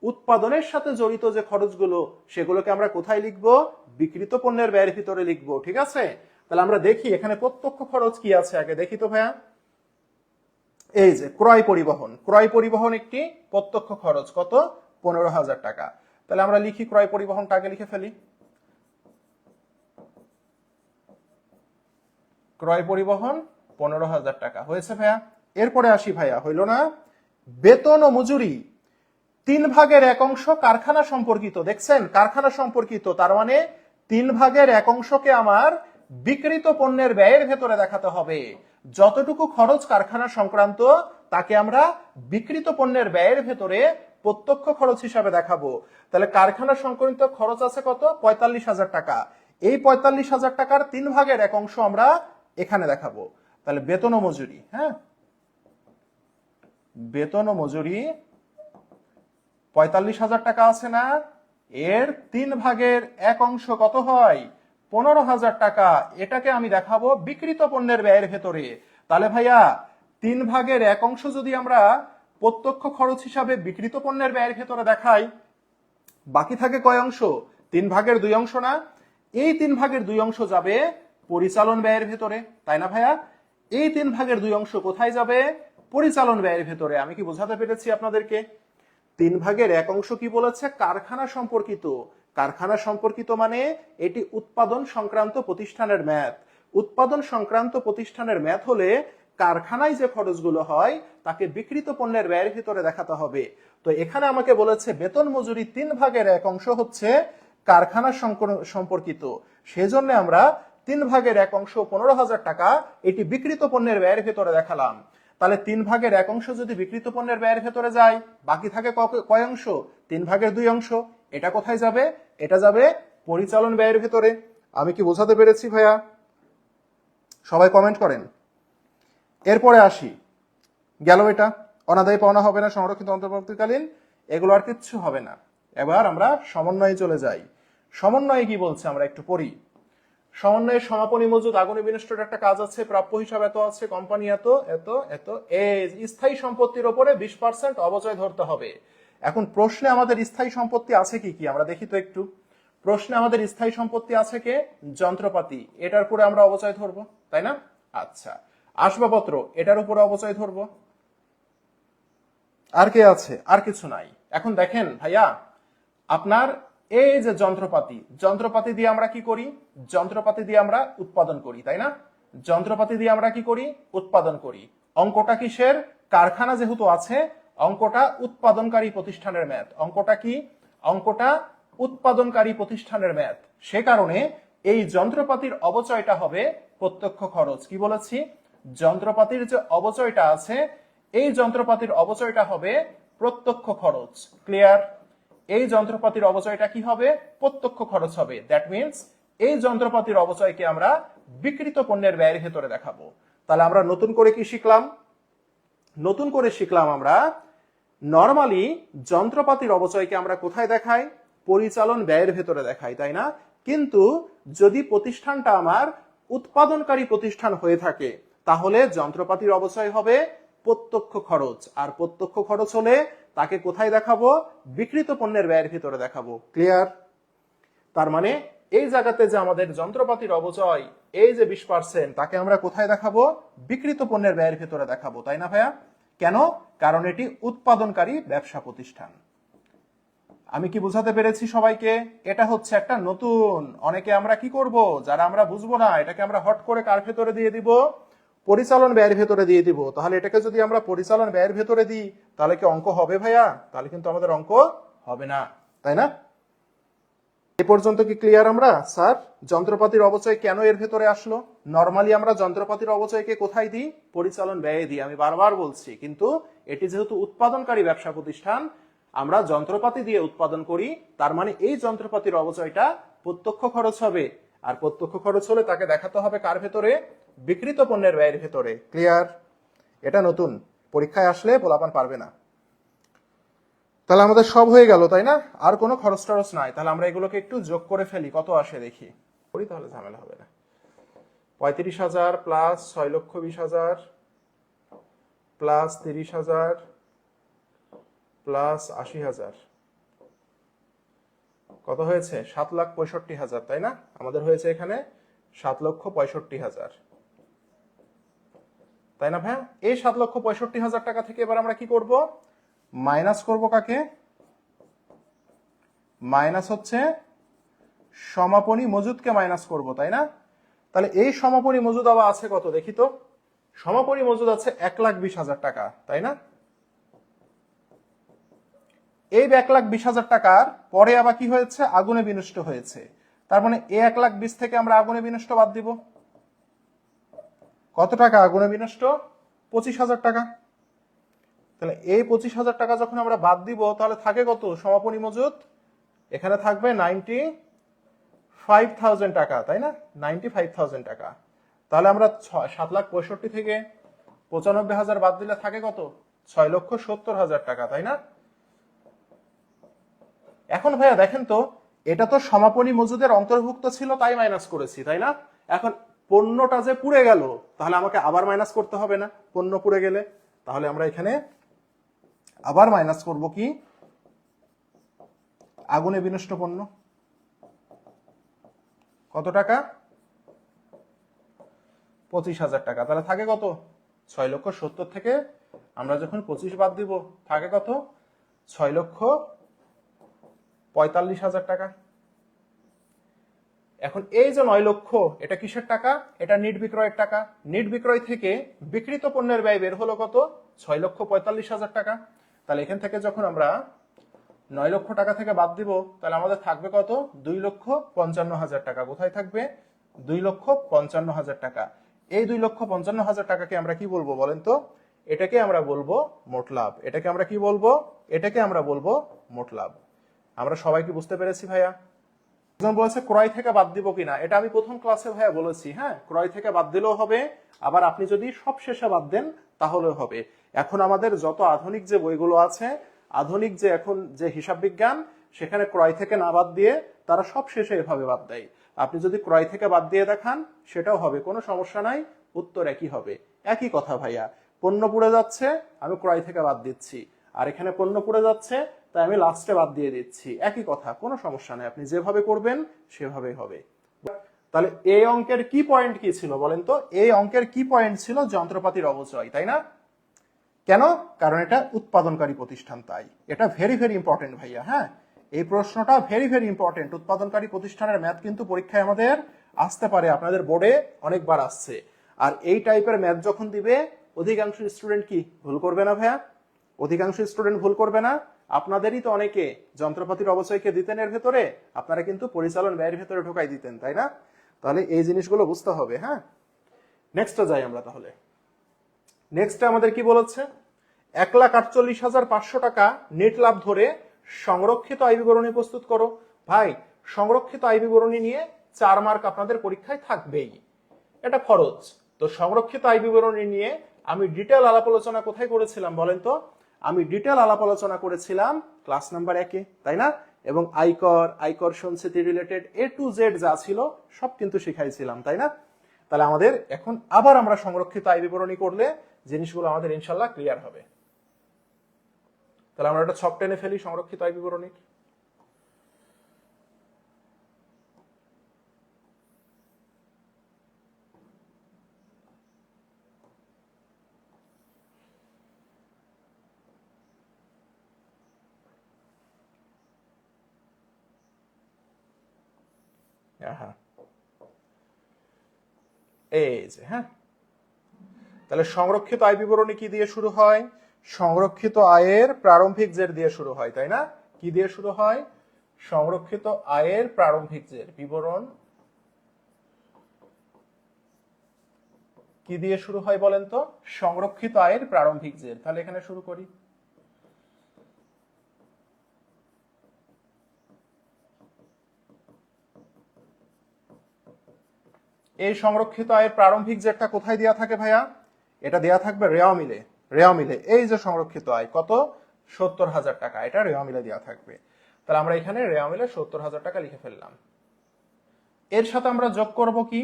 উৎপাদনের সাথে জড়িত যে খরচগুলো সেগুলোকে আমরা কোথায় লিখবো? বিক্রিত পণ্যের ব্যয়ের ভিতরে লিখবো। ঠিক আছে, তাহলে আমরা দেখি এখানে প্রত্যক্ষ খরচ কি আছে আগে দেখি তো ভাইয়া। এই যে ক্রয় পরিবহন, ক্রয় পরিবহন একটি প্রত্যক্ষ খরচ, কত? 15,000 টাকা। তাহলে আমরা লিখি ক্রয় পরিবহনটা আগে লিখে ফেলি। ক্রয় পরিবহন 15,000 টাকা হয়েছে ভাইয়া। এরপরে আসি ভাইয়া, হইল না? বেতন ও মজুরি 3/1 কারখানা সম্পর্কিত। দেখছেন, কারখানা সম্পর্কিত, তার মানে 3/1 আমার বিক্রিত পণ্যের ব্যয়ের ভেতরে দেখাতে হবে। যতটুকু খরচ কারখানা সংক্রান্ত তাকে আমরা বিক্রিত পণ্যের ব্যয়ের ভেতরে প্রত্যক্ষ খরচ হিসাবে দেখাবো। তাহলে কারখানা সংক্রান্ত খরচ আছে কত? 45,000 টাকা। এই 45,000 টাকার 3/1 আমরা এখানে দেখাবো। তাহলে বেতন ও মজুরি, হ্যাঁ, বেতন ও মজুরি 45,000 টাকা আছে না? এর 3/1 কত হয়? 15,000 টাকা। এটাকে আমি দেখাবো বিক্রিত পণ্যের ব্যয়ের ভেতরে। তাহলে ভাইয়া 3/1 যদি আমরা প্রত্যক্ষ খরচ হিসাবে বিক্রিত পণ্যের ব্যয়ের ভেতরে দেখাই, বাকি থাকে কয় অংশ? 3/2 না? এই 3/2 যাবে পরিচালন ব্যয়ের ভেতরে, তাই না ভাইয়া? এই 3/2 কোথায় যাবে? পরিচালন ব্যয়ের ভেতরে। আমি কি বোঝাতে পেরেছি আপনাদেরকে? 3/1 কি বলেছে? কারখানা সম্পর্কিত। কারখানা সম্পর্কিত মানে এটি উৎপাদন সংক্রান্ত প্রতিষ্ঠানের ম্যাথ। উৎপাদন সংক্রান্ত প্রতিষ্ঠানের ম্যাথ হলে কারখানায় যে খরচগুলো হয় তাকে বিক্রিত পণ্যের ব্যয়ের ভিতরে দেখাতে হবে। তো এখানে আমাকে বলেছে বেতন মজুরি 3/1 হচ্ছে কারখানা সম্পর্কিত, সেজন্য আমরা 3/1 15,000 টাকা এটি বিক্রিত পণ্যের ব্যয়ের ভিতরে দেখালাম। তাহলে 3/1 যদি বিক্রিত পণ্যের ব্যয়ের ভেতরে যায়, বাকি থাকে কয় অংশ? 3/2। এটা কোথায় যাবে? এটা যাবে পরিচালন ব্যয়ের ভেতরে। আমি কি বোঝাতে পেরেছি ভাইয়া? সবাই কমেন্ট করেন। এরপরে আসি, গেল এটা অনাদায়ী পাওনা হবে না, সংরক্ষিত অন্তর্বর্তীকালীন এগুলো আর কিচ্ছু হবে না। এবার আমরা সমন্বয়ে চলে যাই। সমন্বয়ে কি বলছে আমরা একটু পড়ি। সমন্বয়ের সমাপনী মজুদ আগুনে বিনষ্টের একটা কাজ আছে, প্রাপ্য হিসাব এত আছে, কোম্পানি এত এত এত, এই স্থায়ী সম্পত্তির উপরে 20% অবচয় ধরতে হবে। এখন প্রশ্নে আমাদের স্থায়ী সম্পত্তি আছে কি কি আমরা দেখি তো একটু। প্রশ্নে আমাদের স্থায়ী সম্পত্তি আছে কে? যন্ত্রপাতি, এটার উপরে আমরা অবচয় ধরবো, তাই না? আচ্ছা, আসবাবপত্র, এটার উপরে অবচয় ধরবো। আর কে আছে? আর কিছু নাই। এখন দেখেন ভাইয়া, আপনার এই যে যন্ত্রপাতি, যন্ত্রপাতি দিয়ে আমরা কি করি? যন্ত্রপাতি দিয়ে আমরা উৎপাদন করি, তাই না? যন্ত্রপাতি দিয়ে আমরা কি করি? উৎপাদন করি। অঙ্কটা কিসের? কারখানা যেহেতু আছে, অঙ্কটা উৎপাদনকারী প্রতিষ্ঠানের ম্যাথ। অঙ্কটা কি? অঙ্কটা উৎপাদনকারী প্রতিষ্ঠানের ম্যাথ। সে কারণে এই যন্ত্রপাতির অবচয়টা হবে প্রত্যক্ষ খরচ। কি বলেছি? যন্ত্রপাতির যে অবচয়টা আছে, এই যন্ত্রপাতির অবচয়টা হবে প্রত্যক্ষ খরচ। ক্লিয়ার? এই যন্ত্রপাতির অবচয়টা কি হবে? প্রত্যক্ষ খরচ হবে। দ্যাট মিন্স এই যন্ত্রপাতির অবচয়কে আমরা বিক্রিত পণ্যের ব্যয়ের ভেতরে দেখাবো। তাহলে আমরা নতুন করে কি শিখলাম? নতুন করে শিখলাম আমরা নরমালি যন্ত্রপাতির অবচয়কে আমরা কোথায় দেখাই? পরিচালন ব্যয়ের ভেতরে দেখাই, তাই না? কিন্তু যদি প্রতিষ্ঠানটা আমার উৎপাদনকারী প্রতিষ্ঠান হয়ে থাকে, তাহলে যন্ত্রপাতির অবচয় হবে প্রত্যক্ষ খরচ। আর প্রত্যক্ষ খরচ হলে তাকে কোথায় দেখাবো? বিক্রিত পণ্যের ব্যয়ের ভিতরে দেখাবো। ক্লিয়ার? তার মানে এই জায়গাতে যে আমাদের যন্ত্রপাতির অবচয় এই যে 20%, তাকে আমরা কোথায় দেখাবো? বিক্রিত পণ্যের ব্যয়ের ভিতরে দেখাবো, তাই না ভাইয়া? কেন? কারণ এটি উৎপাদনকারী ব্যবসা প্রতিষ্ঠান। আমি কি বোঝাতে পেরেছি সবাইকে? এটা হচ্ছে একটা নতুন। অনেকে আমরা কি করব, যারা আমরা বুঝবো না, এটাকে আমরা হট করে কার ভেতরে দিয়ে দিব? পরিচালন ব্যয়ের ভেতরে দিয়ে দিব। তাহলে এটাকে যদি আমরা পরিচালন ব্যয়ের ভেতরে দিই, তাহলে কি অঙ্ক হবে ভাইয়া? তাহলে কিন্তু আমাদের অঙ্ক হবে না, তাই না? এ পর্যন্ত কি ক্লিয়ার আমরা? স্যার, যন্ত্রপাতির অবচয় কেন এর ভেতরে আসলো? নরমালি আমরা যন্ত্রপাতির অবচয়কে কোথায় দিই? পরিচালন ব্যয়ে দিই, আমি বারবার বলছি। কিন্তু এটি যেহেতু উৎপাদনকারী ব্যবসা প্রতিষ্ঠান, আমরা যন্ত্রপাতি দিয়ে উৎপাদন করি, তার মানে এই যন্ত্রপাতির অবচয়টা প্রত্যক্ষ খরচ হবে। আর প্রত্যক্ষ খরচ হলে তাকে দেখাতে হবে কার ভেতরে? বিক্রিত পণ্যের ব্যয়ের ভেতরে। ক্লিয়ার? এটা নতুন, পরীক্ষায় আসলে পোলাপান পারবে না। তাহলে আমাদের সব হয়ে গেল, তাই না? আর কোনো খরচ টরচ নাই। তাহলে আমরা এগুলোকে একটু যোগ করে ফেলি, কত আসে দেখি। করি তাহলে ঝামেলা হবে না। 35,000 প্লাস 6,20,000 প্লাস 30,000 প্লাস 80,000, কত হয়েছে? 7,65,000, তাই না? আমাদের হয়েছে এখানে 7,65,000, তাই না ভাইয়া? এই 7,65,000 টাকা থেকে এবার আমরা কি করব? মাইনাস করব কাকে? মাইনাস হচ্ছে সমাপনী মজুদকে মাইনাস করব, তাই না? তাহলে এই সমাপনী মজুদ আবার আছে কত দেখি তো। সমাপনী মজুদ আছে 1,20,000 টাকা, তাই না? এই 1,20,000 টাকার পরে আবার কি হয়েছে? আগুনে বিনষ্ট হয়েছে। তার মানে এই 1,20,000 থেকে আমরা আগুনে বিনষ্ট বাদ দিব। কত টাকা আগুনে বিনষ্ট? 25,000 টাকা। তাহলে এই 25,000 টাকা যখন আমরা বাদ দিব, তাহলে থাকে কত সমাপনী মজুদ? এখানে থাকবে 95,000 টাকা, তাই না? 95,000 টাকা। তাহলে আমরা 7,65,000 থেকে 95,000 বাদ দিলে থাকে কত? 6,70,000 টাকা, তাই না? এখন ভাইয়া দেখেন তো, এটা তো সমাপনী মজুদের অন্তর্ভুক্ত ছিল তাই মাইনাস করেছি, তাই না? এখন পণ্যটা যে পুড়ে গেল, তাহলে আমাকে আবার মাইনাস করতে হবে না? পণ্য পুড়ে গেলে তাহলে আমরা এখানে আবার মাইনাস করব কি? আগুনে বিনষ্ট পণ্য। কত টাকা? 25,000 টাকা। তাহলে থাকে কত? 6,70,000 থেকে আমরা যখন 25 বাদ দিব, থাকে কত? 6,45,000 টাকা। এখন এই যে 9 লক্ষ, এটা কিসের টাকা? এটা নিট বিক্রয়ের টাকা। নিট বিক্রয় থেকে বিক্রিত পণ্যের ব্যয় বের হলো কত? 6,45,000 টাকা। তাহলে এখান থেকে যখন আমরা 9 লক্ষ টাকা থেকে বাদ দিব, তাহলে আমাদের থাকবে কত? 2,55,000 টাকা। কোথায় থাকবে? 2,55,000 টাকা। এই 2,55,000 টাকাকে আমরা কি বলবো বলেন তো? এটাকে আমরা বলবো মোট লাভ। এটাকে আমরা কি বলবো? এটাকে আমরা বলবো মোট লাভ। আমরা সবাই কি বুঝতে পেরেছি ভাইয়া? একজন বলেছে ক্রয় থেকে বাদ দিব কিনা, এটা আমি প্রথম ক্লাসে ভাইয়া বলেছি। হ্যাঁ, ক্রয় থেকে বাদ দিলেও হবে, আবার আপনি যদি সব শেষে বাদ দেন তাহলেও হবে। এখন আমাদের যত আধুনিক যে বইগুলো আছে, আধুনিক যে এখন যে হিসাব বিজ্ঞান, সেখানে ক্রয় থেকে না বাদ দিয়ে তারা সব শেষে এভাবে বাদ দেয়। আপনি যদি ক্রয় থেকে বাদ দিয়ে দেখান সেটাও হবে, কোনো সমস্যা নাই, উত্তর একই হবে। একই কথা ভাইয়া, পণ্য পুড়ে যাচ্ছে, আমি ক্রয় থেকে বাদ দিচ্ছি, আর এখানে পণ্য পুড়ে যাচ্ছে, তাই আমি লাস্টে বাদ দিয়ে দিচ্ছি। একই কথা, কোনো সমস্যা নেই, আপনি যেভাবে করবেন সেভাবেই হবে। তাহলে এই অঙ্কের কি পয়েন্ট কি ছিল বলেন তো? এই অঙ্কের কি পয়েন্ট ছিল? যন্ত্রপাতির অবচয়, তাই না? কেন? কারণ এটা উৎপাদনকারী প্রতিষ্ঠান, তাই এটা ভেরি ভেরি ইম্পর্টেন্ট ভাইয়া। হ্যাঁ, এই প্রশ্নটা ভেরি ভেরি ইম্পর্টেন্ট। উৎপাদনকারী প্রতিষ্ঠানের ম্যাথ কিন্তু পরীক্ষায় আমাদের আসতে পারে, আপনাদের বোর্ডে অনেকবার আসছে। আর এই টাইপের ম্যাথ যখন দিবে, অধিকাংশ স্টুডেন্ট কি ভুল করবে না ভাইয়া? অধিকাংশ স্টুডেন্ট ভুল করবে না? আপনাদেরই তো অনেকে যন্ত্রপাতির অবচয়কে দিতেন এর ভেতরে, আপনারা কিন্তু পরিচালন ব্যয়ের ভেতরে ঢোকাই দিতেন, তাই না? তাহলে এই জিনিসগুলো বুঝতে হবে। হ্যাঁ, নেক্সটে যাই আমরা তাহলে। নেক্সটে আমাদের কি বলেছে? 1,48,500 টাকা নেট লাভ ধরে সংরক্ষিত আয় বিবরণী প্রস্তুত করো। ভাই, সংরক্ষিত আয় বিবরণী নিয়ে 4 মার্ক আপনাদের পরীক্ষায় থাকবেই, এটা খরচ। তো সংরক্ষিত আয় বিবরণী নিয়ে আমি ডিটেল আলাপ আলোচনা কোথায় করেছিলাম বলেন তো? আমি ডিটেল আলাপ আলোচনা করেছিলাম ক্লাস নাম্বার 1-এ, তাই না? এবং আয়কর সঞ্চিতি রিলেটেড A to Z যা ছিল সব কিন্তু শিখাইছিলাম, তাই না? তাহলে আমাদের এখন আবার আমরা সংরক্ষিত আয় বিবরণী করলে জিনিসগুলো আমাদের ইনশাল্লাহ ক্লিয়ার হবে। তাহলে আমরা একটা ছক টেনে ফেলি সংরক্ষিত আয় বিবরণীর। এই যে, হ্যাঁ, তাহলে সংরক্ষিত আয় বিবরণী কি দিয়ে শুরু হয়? সংরক্ষিত আয়ের প্রারম্ভিক জের দিয়ে শুরু হয়, তাই না? কি দিয়ে শুরু হয়? সংরক্ষিত আয়ের প্রারম্ভিক জের বিবরণ কি দিয়ে শুরু হয় বলেন তো? সংরক্ষিত আয়ের প্রারম্ভিক জের। তাহলে এখানে শুরু করি। এই সংরক্ষিত আয়ের প্রারম্ভিক জেরটা কোথায় দেয়া থাকে ভাইয়া? এটা দেয়া থাকবে রেওয়া মিলে। রেওয়া মিলে এই যে সংরক্ষিত আয় কত? 70,000 টাকা, এটা রেওয়া মিলে দেয়া থাকবে। তাহলে আমরা এখানে রেওয়া মিলে 70,000 টাকা লিখে ফেললাম। এর সাথে আমরা যোগ করব কি?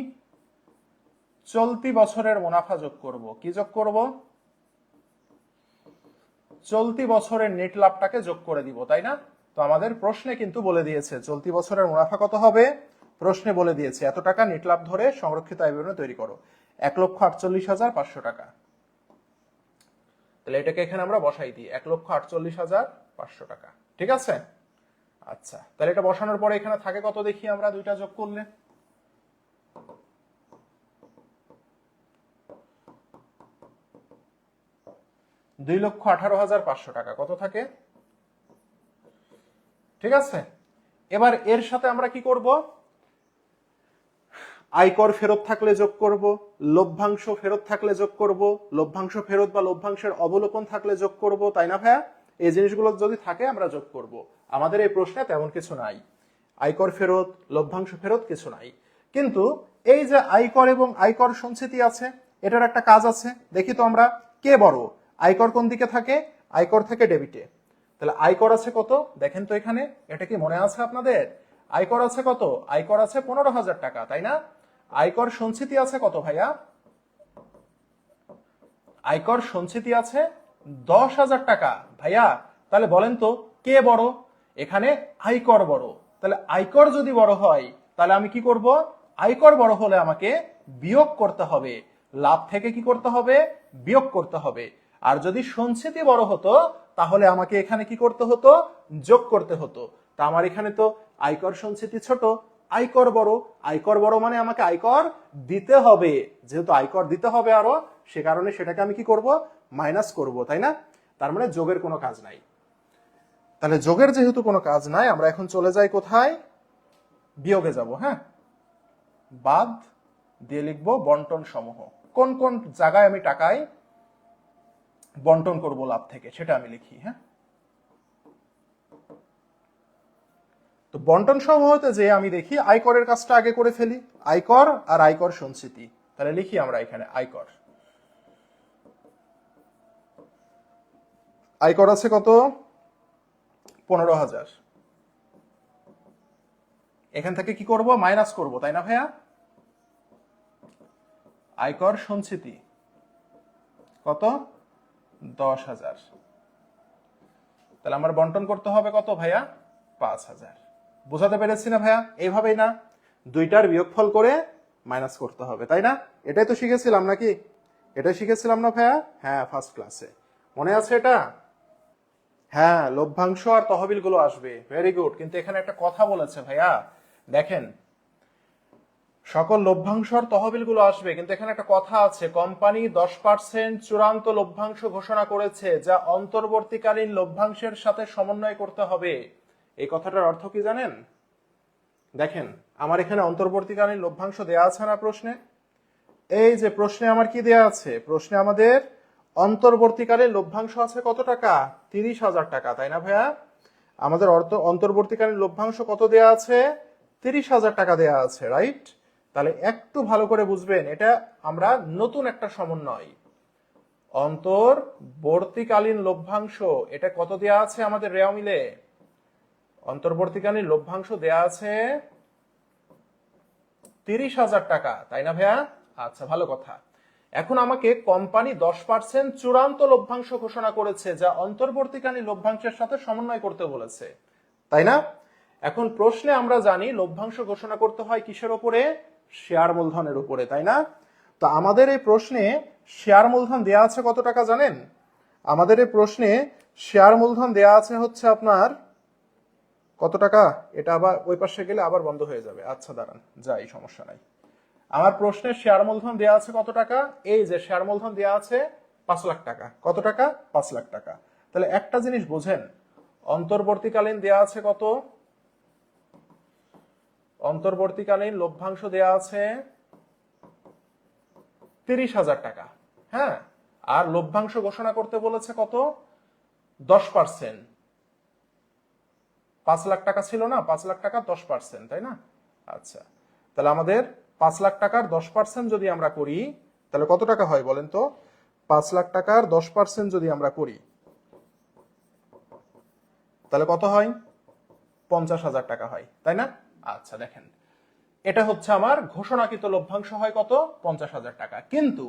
চলতি বছরের মুনাফা যোগ করব। কি যোগ করব? চলতি বছরের নেট লাভটাকে যোগ করে দিব, তাই না? তো আমাদের প্রশ্নে কিন্তু বলে দিয়েছে চলতি বছরের মুনাফা কত হবে। প্রশ্নে বলে দিয়েছে এত টাকা নেট লাভ ধরে সংরক্ষিত আয় বিবরণী তৈরি করো, 1,48,500 টাকা। তাহলে এটাকে এখানে আমরা বসাই দিই 1,48,500 টাকা। ঠিক আছে, আচ্ছা। তাহলে এটা বসানোর পরে এখানে থাকে কত দেখি আমরা দুইটা যোগ করলে? 2,18,500 টাকা কত থাকে? ঠিক আছে, এবার এর সাথে আমরা কি করব? আয়কর ফেরত থাকলে যোগ করব, লভ্যাংশ ফেরত থাকলে যোগ করব, লভ্যাংশ ফেরত বা লভ্যাংশের অবলোকন থাকলে যোগ করব, তাই না ভাইয়া? এই জিনিসগুলো যদি থাকে আমরা যোগ করব। আমাদের এই প্রশ্নে তেমন কিছু নাই, আয়কর ফেরত লভ্যাংশ ফেরত কিছু নাই। কিন্তু এই যে আয়কর এবং আয়কর সঞ্চিতি আছে, এটার একটা কাজ আছে। দেখি তো আমরা কে বড়? আয়কর কোন দিকে থাকে? আয়কর থাকে ডেবিটে। তাহলে আয়কর আছে কত দেখেন তো এখানে, এটা কি মনে আছে আপনাদের? আয়কর আছে কত? আয়কর আছে 15,000 টাকা, তাই না? আয়কর সঞ্চিতি আছে কত ভাইয়া? আয়কর সঞ্চিতি আছে 10,000 টাকা ভাইয়া। তাহলে বলেন তো কে বড়? এখানে আয়কর বড়। তাহলে আয়কর যদি বড় হয় তাহলে আমি কি করব? আয়কর বড় হলে আমাকে বিয়োগ করতে হবে, লাভ থেকে কি করতে হবে? বিয়োগ করতে হবে। আর যদি সঞ্চিতি বড় হতো তাহলে আমাকে এখানে কি করতে হতো? যোগ করতে হতো। তা আমার এখানে তো আয়কর সঞ্চিতি ছোট, আয়কর বড়, আয়কর বড় মানে আমাকে আয়কর দিতে হবে, যেহেতু আয়কর দিতে হবে আরো, সে কারণে সেটাকে আমি কি করব, মাইনাস করব, তাই না? তার মানে যোগের কোনো কাজ নাই। তাহলে যোগের যেহেতু কোনো কাজ নাই, আমরা এখন চলে যাই কোথায়, বিয়োগে যাব। হ্যাঁ, বাদ দিয়ে লিখবো বন্টন সমূহ। কোন কোন জায়গায় আমি টাকায় বন্টন করব লাভ থেকে, সেটা আমি লিখি। হ্যাঁ, তো বন্টন সমূহতে যে আমি দেখি আয়করের কাজটা আগে করে ফেলি, আয়কর আর আয়কর সঞ্চিতি। তাহলে লিখি আমরা এখানে আয়কর। আয়কর আছে কত, 15,000। এখান থেকে কি করব, মাইনাস করব, তাই না ভাইয়া? আয়কর সঞ্চিতি কত, 10,000। তাহলে আমার বন্টন করতে হবে কত ভাইয়া, 5,000। বোঝাতে পেরেছি না ভাইয়া? এইভাবেই না, দুইটার বিয়োগফল করে মাইনাস করতে হবে, তাই না? এটাই তো শিখেছিলাম নাকি? এটাই শিখেছিলাম না ভাইয়া? হ্যাঁ, ফার্স্ট ক্লাসে মনে আছে এটা? হ্যাঁ, লভ্যাংশ আর তহবিল গুলো আসবে, ভেরি গুড। কিন্তু এখানে একটা কথা বলেছে ভাইয়া, দেখেন, সকল লভ্যাংশ আর তহবিল গুলো আসবে, কিন্তু এখানে একটা কথা আছে, কোম্পানি 10% চূড়ান্ত লভ্যাংশ ঘোষণা করেছে, যা অন্তর্বর্তীকালীন লভ্যাংশের সাথে সমন্বয় করতে হবে। এই কথাটার অর্থ কি জানেন? দেখেন, আমার এখানে অন্তর্বর্তীকালীন লভ্যাংশ দেয়া আছে না প্রশ্নে? এই যে প্রশ্নে আমার কি দেয়া আছে, প্রশ্নে আমাদের অন্তর্বর্তীকালীন লভ্যাংশ আছে কত টাকা, 30,000 টাকা, তাই না ভাইয়া? আমাদের অন্তর্বর্তীকালীন লভ্যাংশ কত দেয়া আছে, 30,000 টাকা দেয়া আছে, রাইট? তাহলে একটু ভালো করে বুঝবেন, এটা আমরা নতুন একটা সমন্বয়, অন্তর্বর্তীকালীন লভ্যাংশ, এটা কত দেয়া আছে আমাদের রেওয়া মিলে, অন্তর্বর্তীকালীন লভ্যাংশ দেয়া আছে 30,000 টাকা, তাই না ভাইয়া? আচ্ছা, ভালো কথা। এখন আমাকে কোম্পানি 10% চূড়ান্ত লভ্যাংশ ঘোষণা করেছে, যা অন্তর্বর্তীকালীন লভ্যাংশের সাথে সমন্বয় করতে বলেছে, তাই না? এখন প্রশ্নে আমরা জানি লভ্যাংশ ঘোষণা করতে হয় কিসের উপরে, শেয়ার মূলধনের উপরে, তাই না? তো আমাদের এই প্রশ্নে শেয়ার মূলধন দেয়া আছে কত টাকা জানেন? আমাদের এই প্রশ্নে শেয়ার মূলধন দেয়া আছে হচ্ছে আপনার কত টাকা, এটা আবার ওই পাশে গেলে আবার বন্ধ হয়ে যাবে। আচ্ছা দাঁড়ান, যাই, সমস্যা নাই। আমার প্রশ্নের শেয়ার মূলধন দেয়া আছে কত টাকা, এই যে শেয়ার মূলধন দেয়া আছে 5 লাখ টাকা। কত টাকা, 5 লাখ টাকা। তাহলে একটা জিনিস বোঝেন, অন্তর্বর্তীকালীন দেয়া আছে কত, অন্তর্বর্তীকালীন লভ্যাংশ দেয়া আছে 30,000 টাকা। হ্যাঁ, আর লভ্যাংশ ঘোষণা করতে বলেছে কত, 10%। 5 লাখ টাকা ছিল না, 5 লাখ টাকা 10%, তাই না? আচ্ছা, তাহলে আমাদের 5 লাখ টাকার 10% যদি আমরা করি, তাহলে কত টাকা হয় বলেন তো? 5 লাখ টাকার 10% যদি আমরা করি, তাহলে কত হয়, 50,000 টাকা হয়, তাই না? আচ্ছা দেখেন, এটা হচ্ছে আমার ঘোষণাকৃত লভ্যাংশ হয় কত, 50,000 টাকা। কিন্তু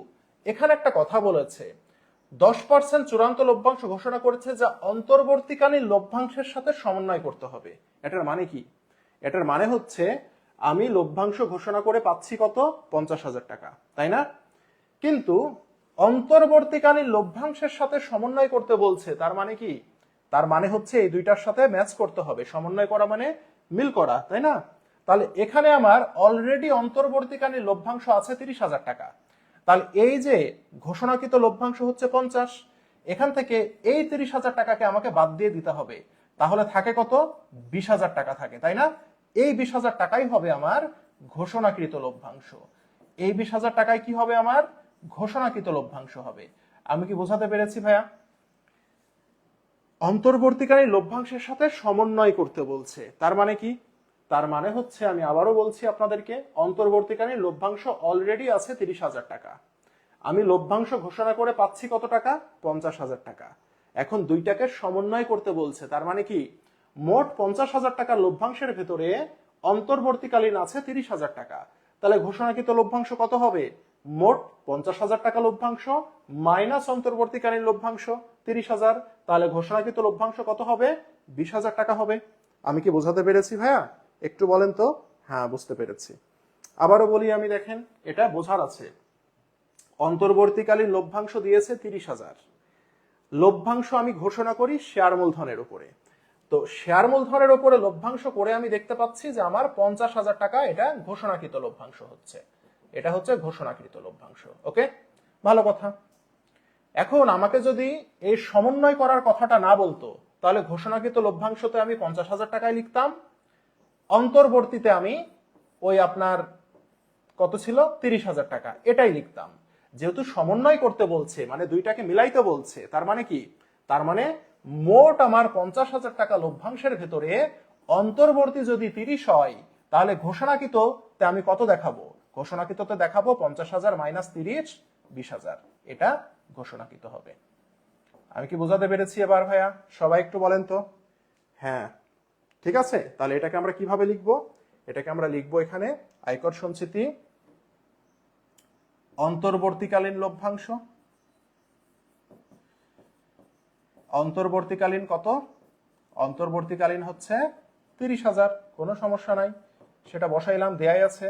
এখানে একটা কথা বলেছে, 10% চূড়ান্ত লভ্যাংশ ঘোষণা করেছে, যা অন্তর্বর্তীকালীন লভ্যাংশের সাথে সমন্বয় করতে হবে। এটার মানে কি? এটার মানে হচ্ছে আমি লভ্যাংশ ঘোষণা করে পাচ্ছি কত, 50,000 টাকা, তাই না? কিন্তু অন্তর্বর্তীকালীন লভ্যাংশের সাথে সমন্বয় করতে বলছে, তার মানে কি? তার মানে হচ্ছে এই দুইটার সাথে ম্যাচ করতে হবে, সমন্বয় করা মানে মিল করা, তাই না? তাহলে এখানে আমার অলরেডি অন্তর্বর্তীকালীন লভ্যাংশ আছে 30,000 টাকা। তাহলে এই যে ঘোষণাকৃত লভ্যাংশ হচ্ছে 50, এখান থেকে এই 30,000 টাকাকে আমাকে বাদ দিয়ে দিতে হবে। তাহলে থাকে কত, 20,000 টাকা থাকে, তাই না? এই 20,000 টাকাই হবে আমার ঘোষণাকৃত লভ্যাংশ। এই 20,000 টাকায় কি হবে, আমার ঘোষণাকৃত লভ্যাংশ হবে। আমি কি বোঝাতে পেরেছি ভাইয়া? অন্তর্বর্তীকালীন লভ্যাংশের সাথে সমন্বয় করতে বলছে, তার মানে কি? তার মানে হচ্ছে, আমি আবারও বলছি আপনাদেরকে, অন্তর্বর্তীকালীন লভ্যাংশ অলরেডি আছে 30,000 টাকা, আমি লভ্যাংশ ঘোষণা করে পাচ্ছি কত টাকা, 50,000 টাকা। এখন দুইটাকে সমন্বয় করতে বলছে, তার মানে কি, মোট 50,000 টাকার লভ্যাংশের ভেতরে অন্তর্বর্তীকালীন আছে 30,000 টাকা। তাহলে ঘোষণাকৃত লভ্যাংশ কত হবে, মোট 50,000 টাকা লভ্যাংশ মাইনাস অন্তর্বর্তীকালীন লভ্যাংশ 30,000। তাহলে ঘোষণাকৃত লভ্যাংশ কত হবে, 20,000 টাকা হবে। আমি কি বোঝাতে পেরেছি ভাইয়া? একটু বলেন তো। হ্যাঁ, বুঝতে পেরেছি। আবারও বলি আমি, দেখেন, এটা বোঝার আছে। অন্তর্বর্তীকালীন লভ্যাংশ দিয়েছে 30,000, লভ্যাংশ আমি ঘোষণা করি শেয়ার মূলধনের উপরে। তো শেয়ার মূলধনের উপরে লভ্যাংশ করে আমি দেখতে পাচ্ছি যে আমার 50,000 টাকা এটা ঘোষণাকৃত লভ্যাংশ হচ্ছে। এটা হচ্ছে ঘোষণাকৃত লভ্যাংশ। ওকে, ভালো কথা। এখন আমাকে যদি এই সমন্বয় করার কথাটা না বলতো, তাহলে ঘোষণাকৃত লভ্যাংশতে আমি 50,000 টাকায় লিখতাম, অন্তর্বর্তীতে আমি ওই আপনার কত ছিল 30,000 টাকা এটাই লিখতাম। যেহেতু সমন্বয় করতে বলছে, মানে দুইটাকে মিলাইতে বলছে, তার মানে কি, তার মানে মোট আমার 50,000 টাকা লভ্যাংশের ভেতরে অন্তর্বর্তী যদি 30 হয়, তাহলে ঘোষণাকৃততে আমি কত দেখাবো? ঘোষণাকৃততে দেখাবো 50,000 মাইনাস 30, 20,000। এটা ঘোষণাকৃত হবে। আমি কি বোঝাতে পেরেছি এবার ভাইয়া? সবাই একটু বলেন তো। হ্যাঁ, ঠিক আছে। তাহলে এটাকে আমরা কিভাবে লিখবো? এটাকে আমরা লিখবো এখানে আয়কর সঞ্চিতি অন্তর্বর্তীকালীন লভ্যাংশ। অন্তর্বর্তীকালীন কত? অন্তর্বর্তীকালীন হচ্ছে 30,000। কোনো সমস্যা নাই, সেটা বসাইলাম, দেয়াই আছে।